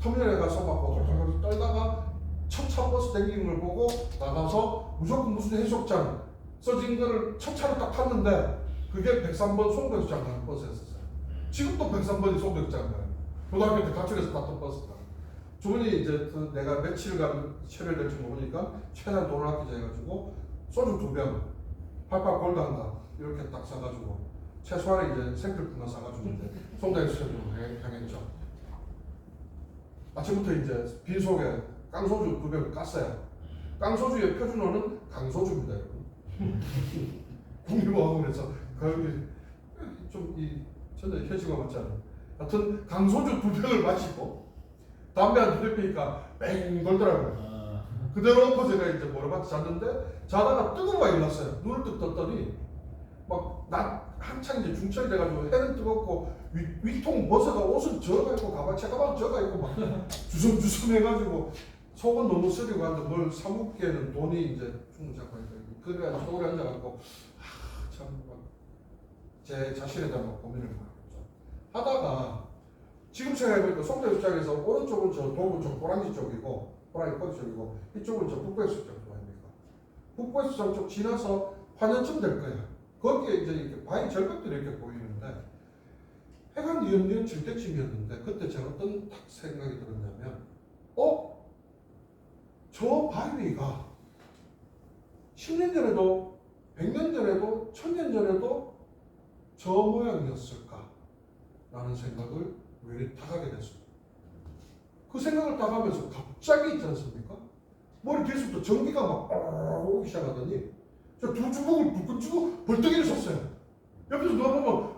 [SPEAKER 1] 터미널에 가서 막 오돌오돌 떨다가 첫 차 버스 댕기는 걸 보고 나가서 무조건 무슨 해수욕장 써진 거를 첫 차를 딱 탔는데 그게 103번 송도역장 가는 버스였었어요. 지금도 103번이 송도역장 가요. 고등학교 때 가출해서 탔던 버스가. 주문이 이제 내가 며칠간 체결될지 모르니까 최대한 돈을 아끼자 해가지고 소주 2병, 88 골드 한가 이렇게 딱 사가지고 최소한의 이제 생필품만 사가지고 이제 송도역으로 향했죠. 아침부터 이제 빈속에 깡소주 2병을 깠어요. 깡소주의 표준어는 강소주입니다, 여러분. 국립어학원에서 거기 좀이 전에 현실과 맞지 않아요. 하여튼 강소주 2병을 마시고 담배 한 2대 피니까 뺑 돌더라고요. 그대로 엎어 제가 이제 모래밭에 잤는데 자다가 뜨거운 거 일어났어요. 눈을 뚝 떴더니 막 낮 한창 이제 중철이 돼가지고 해는 뜨겁고 위통 벗어가 옷은 젖어가 있고 가방 젖어가 있고 막 주섬주섬 해가지고 속은 너무 쓰리고 하는데 뭘 사먹기에는 돈이 이제 충분치 않고 그래가지고 서울에 앉아갖고 참 막 제 자신에 대한 고민을 많이 했죠. 하다가 지금 생각해보니까 송도 입장에서 오른쪽은 저 도구 쪽 호랑이 쪽이고 호랑이 꼬리 쪽이고 이쪽은 저 북부해수욕장 쪽 아닙니까? 북부해수욕장 쪽 지나서 환연쯤 될 거야. 거기에 이제 이렇게 바위 절벽들이 이렇게 보이는데 해관 니은 칠 때쯤이었는데 그때 제가 어떤 딱 생각이 들었냐면 저 바위가 10년 전에도 100년 전에도 1000년 전에도 저 모양이었을까 라는 생각을 왜 딱 하게 됐습니다. 그 생각을 딱 하면서 갑자기 있지 않습니까? 머리 뒤에서부터 전기가 막 오기 시작하더니 저 두 주먹을 불끈 쥐고 벌떡 섰어요. 옆에서 누가 보면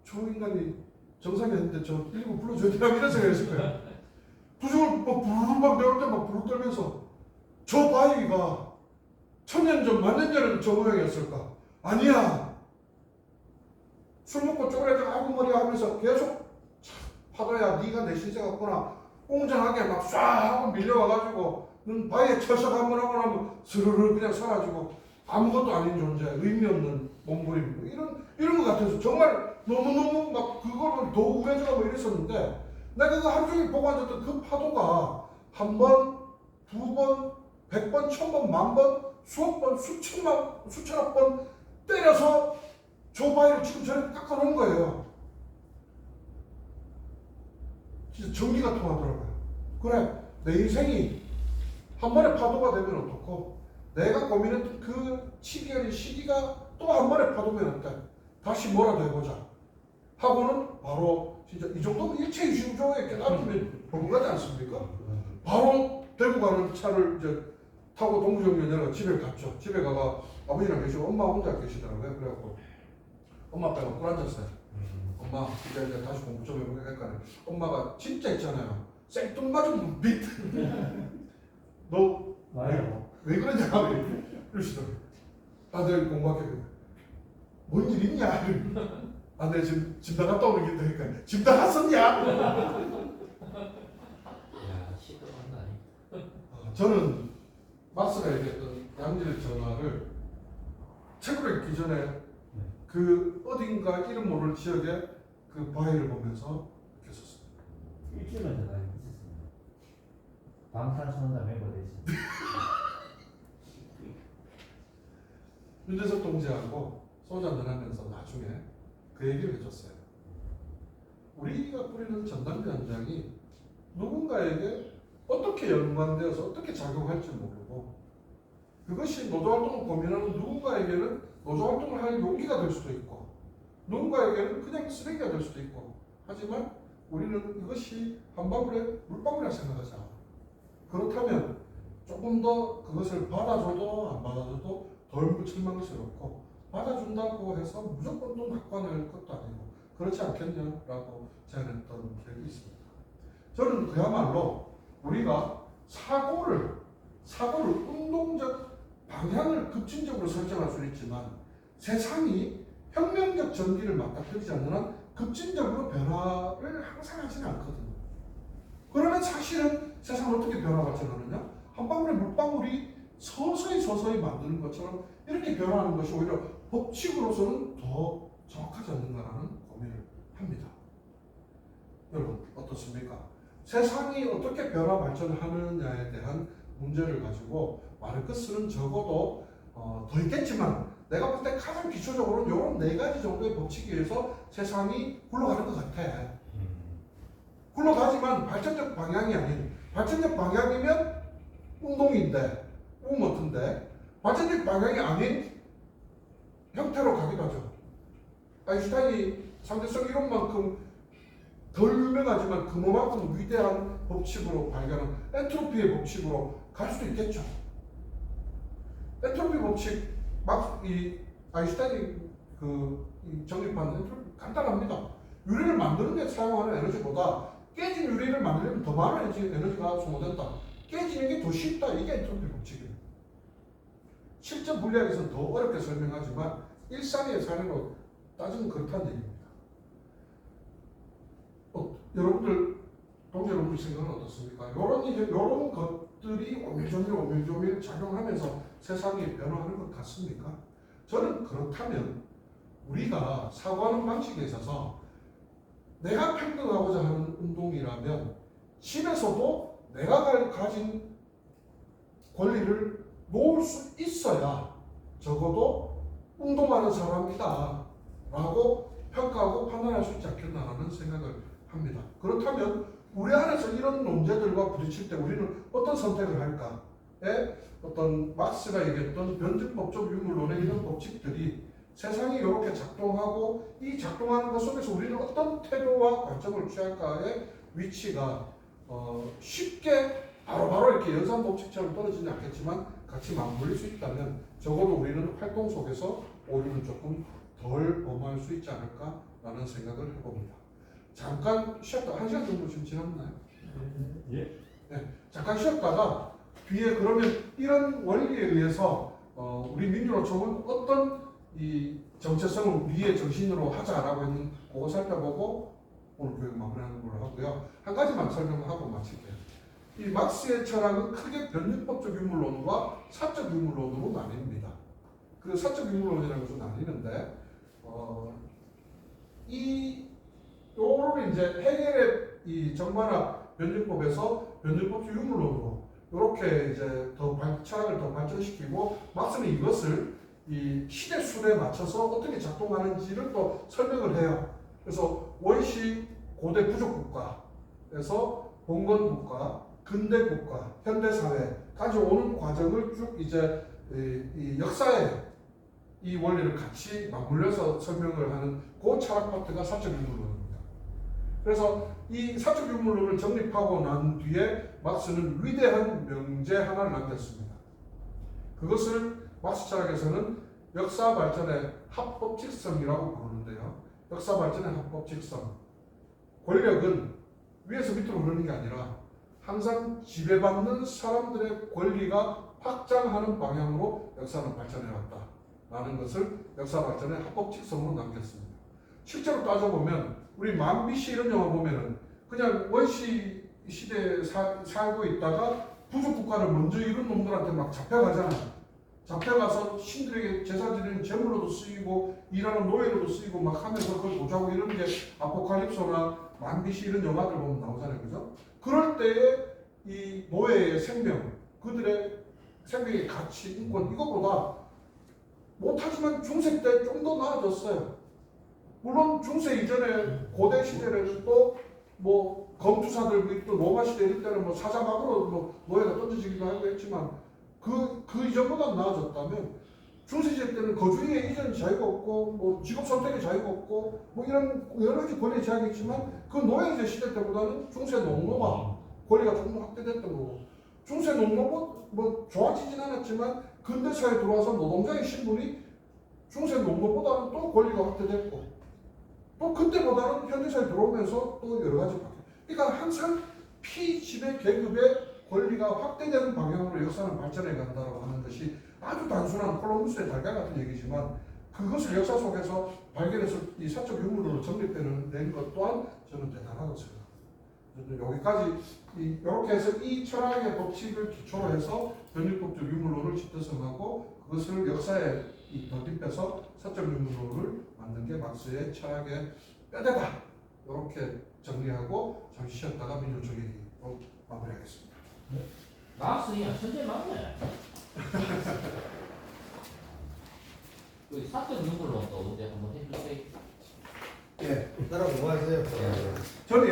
[SPEAKER 1] 저 인간이 정상에 있는데 저 119 불러줘야 되나 이런 생각을 했을 거예요. 두 주먹을 막 부르르 막 내올 때막 부르르 떨면서 저 바위가 1000년 전, 10,000년 전에도 저 모양이었을까? 아니야. 술 먹고 쪼그라져 아구 머리 하면서 계속 파도야 네가 내 신세 같구나. 웅장하게 막 쏴 하고 밀려와가지고 넌 바위에 철썩 한번 하고 나면 스르르 그냥 사라지고 아무것도 아닌 존재, 의미 없는 몸부림 이런 것 같아서 정말 너무너무 막 그거를 더 우회져가고 이랬었는데 내가 그거 하루 종일 보고 앉았던 그 파도가 한 번, 두 번, 100번, 1000번, 만번, 수억 번, 수천억 번 때려서 저 바위를 지금 저렇게 깎아놓은 거예요. 진짜 전기가 통하더라고요. 그래, 내 인생이 한 번에 파도가 되면 어떻고 내가 고민했던 그 시기가 또 한 번에 파도면 어때? 다시 뭐라도 해보자 하고는 바로 진짜 이 정도면 일체유심조에 깨달으면 불가지 않습니까? 바로 대구 가는 차를 이제 타고 동부정면 내려가 집에 갔죠. 집에 가가 아버지랑 계시고 엄마 혼자 계시더라고요. 그래갖고 엄마 아빠가 꿀 앉았어요. 엄마 이제 다시 공부 좀 해볼까. 엄마가 진짜 있잖아요. 생뚱맞은 빛. 너
[SPEAKER 4] 와요.
[SPEAKER 1] 왜 그러냐 이러시더라고요. 아들 공부할게. 뭔 일 있냐? 아들 지금 집 나갔다 오는 게 되니까 집 나갔었냐?
[SPEAKER 2] 야 시끄러운다.
[SPEAKER 1] 저는 마스가 얘기했던 양질 전화를 책으로 읽기 전에 그 어딘가 이름 모를 지역의 그 바위를 보면서 느꼈었습니다.
[SPEAKER 4] 일주일만 전화 있었습니다. 방탄소년단 멤버 되시.
[SPEAKER 1] 윤재석 동지하고 소주 한잔 하면서 나중에 그 얘기를 해줬어요. 우리가 꾸리는 전당대 현장이 누군가에게 어떻게 연관되어서 어떻게 작용할지 모르고 그것이 노조활동을 고민하는 누군가에게는 노조활동을 할 용기가 될 수도 있고 누군가에게는 그냥 쓰레기가 될 수도 있고 하지만 우리는 이것이 한 방울의 물방울이라 생각하자. 그렇다면 조금 더 그것을 받아줘도 안 받아줘도 덜 실망스럽고 받아준다고 해서 무조건 돈 갖고 낼 것도 아니고 그렇지 않겠냐라고 제안했던 기억이 있습니다. 저는 그야말로 우리가 사고를 운동적 방향을 급진적으로 설정할 수는 있지만 세상이 혁명적 전기를 맞닥뜨리지 않는 한 급진적으로 변화를 항상 하지는 않거든요. 그러면 사실은 세상은 어떻게 변화가 발전하느냐? 한 방울의 물방울이 서서히 만드는 것처럼 이렇게 변화하는 것이 오히려 법칙으로서는 더 정확하지 않는가라는 고민을 합니다. 여러분 어떻습니까? 세상이 어떻게 변화 발전하느냐에 대한 문제를 가지고 마르크스는 적어도 더 있겠지만 내가 볼 때 가장 기초적으로는 이런 네 가지 정도의 법칙에 의해서 세상이 굴러가는 것 같아. 굴러가지만 발전적 방향이 아닌 발전적 방향이면 운동인데 우먼트인데 발전적 방향이 아닌 형태로 가기도 하죠. 아인슈타인이 상대성 이론만큼 덜 유명하지만 그만큼 위대한 법칙으로 발견한 엔트로피의 법칙으로 갈 수도 있겠죠. 엔트로피 법칙 이 아인슈타인이 이 정립한 엔트로피 간단합니다. 유리를 만드는 데 사용하는 에너지보다 깨진 유리를 만들려면 더 많은 에너지가 소모된다. 깨지는 게 더 쉽다. 이게 엔트로피 법칙이에요. 실제 물리학에서는 더 어렵게 설명하지만 일상의 사례로 따지면 그렇다는 얘기입니다. 여러분들, 동지 여러분들 생각은 어떻습니까? 이런 것들이 오밀조밀 작용하면서 세상이 변화하는 것 같습니까? 저는 그렇다면 우리가 사고하는 방식에 있어서 내가 평등하고자 하는 운동이라면 집에서도 내가 가진 권리를 놓을 수 있어야 적어도 운동하는 사람이다 라고 평가하고 판단할 수 있지 않겠나라는 생각을 합니다. 그렇다면 우리 안에서 이런 논제들과 부딪힐 때 우리는 어떤 선택을 할까에 어떤 막스가 얘기했던 변증법적 유물론의 이런 법칙들이 세상이 이렇게 작동하고 이 작동하는 것 속에서 우리는 어떤 태도와 관점을 취할까의 위치가 쉽게 바로바로 이렇게 연산 법칙처럼 떨어지지 않겠지만 같이 맞물릴 수 있다면 적어도 우리는 활동 속에서 오류는 조금 덜 범할 수 있지 않을까라는 생각을 해봅니다. 잠깐 쉬었다 1시간 정도 지금 지났나요?
[SPEAKER 4] 예.
[SPEAKER 1] 네, 잠깐 쉬었다가 뒤에 그러면 이런 원리에 의해서 우리 민주노총은 어떤 이 정체성을 우리의 정신으로 하자라고 했는 그거 살펴보고 오늘 교육 마무리하는 걸로 하고요. 한 가지만 설명하고 마칠게요. 이 막스의 철학은 크게 변증법적 유물론과 사적 유물론으로 나뉩니다. 그 사적 유물론이라는 것도 나뉘는데 요거를 이제 해겔의 이 정반합 변증법에서 변증법적 유물론으로 이렇게 이제 철학을 더 발전시키고 막스는 이것을 이 시대 순에 맞춰서 어떻게 작동하는지를 또 설명을 해요. 그래서 원시 고대 부족 국가에서 봉건 국가, 근대 국가, 현대 사회까지 오는 과정을 쭉 이제 이 역사에 이 원리를 같이 맞물려서 설명을 하는 그 철학 파트가 사적 유물론입니다. 그래서 이 사적 유물론을 정립하고 난 뒤에 막스는 위대한 명제 하나를 남겼습니다. 그것을 막스 철학에서는 역사 발전의 합법직성이라고 부르는데요. 역사 발전의 합법직성. 권력은 위에서 밑으로 흐르는 게 아니라 항상 지배받는 사람들의 권리가 확장하는 방향으로 역사는 발전해왔다. 라는 것을 역사 발전의 합법직성으로 남겼습니다. 실제로 따져보면 우리 만비씨 이런 영화 보면은 그냥 원시 시대에 살고 있다가 부족 국가를 먼저 이룬 놈들한테 막 잡혀가잖아요. 잡혀가서 신들에게 제사 드리는 제물로도 쓰이고 일하는 노예로도 쓰이고 막 하면서 그걸 도주하고 이런 게 아포칼립소나 만비씨 이런 영화들 보면 나오잖아요. 그죠? 그럴 때에 이 노예의 생명, 그들의 생명의 가치, 인권 이것보다 못하지만 중세 때 좀 더 나아졌어요. 물론 중세 이전에 고대 시대에는 또 뭐 검투사들 또 로마 시대 이럴 때는 뭐 사자막으로 뭐 노예가 던져지기도 하고 했지만 그 이전보다 나아졌다면 중세 시대 때는 거주의 이전 자유가 없고 뭐 직업 선택의 자유가 없고 뭐 이런 여러 가지 권리 제약이 있지만 그 노예제 시대 때보다는 중세 농노가 권리가 조금 더 확대됐던 거고 중세 농노도 뭐 좋아지진 않았지만 근대사에 들어와서 노동자의 신분이 중세 농노보다는 또 권리가 확대됐고 또 그때보다는 현대사에 들어오면서 또 여러 가지 바뀌어요. 그러니까 항상 피지배 계급의 권리가 확대되는 방향으로 역사는 발전해 간다고 하는 것이 아주 단순한 콜럼부스의 달걀 같은 얘기지만 그것을 역사 속에서 발견해서 이 사적 유물로 정립되는 것 또한 저는 대단하다고 생각합니다. 여기까지 이렇게 해서 이 철학의 법칙을 기초로 해서 변증법적 유물론을 집대성하고 그것을 역사에 덧입혀서 사적 유물론을 만든 게 막스의 철학의 뼈대다. 이렇게 정리하고 잠시 쉬었다가 민주주의 얘기로 마무리하겠습니다.
[SPEAKER 2] 막스 그냥 천재 맞네. 그 사적 유물론 또 언제 한번 해주세요.
[SPEAKER 5] 예, 따라 뭐 하세요?
[SPEAKER 1] 저는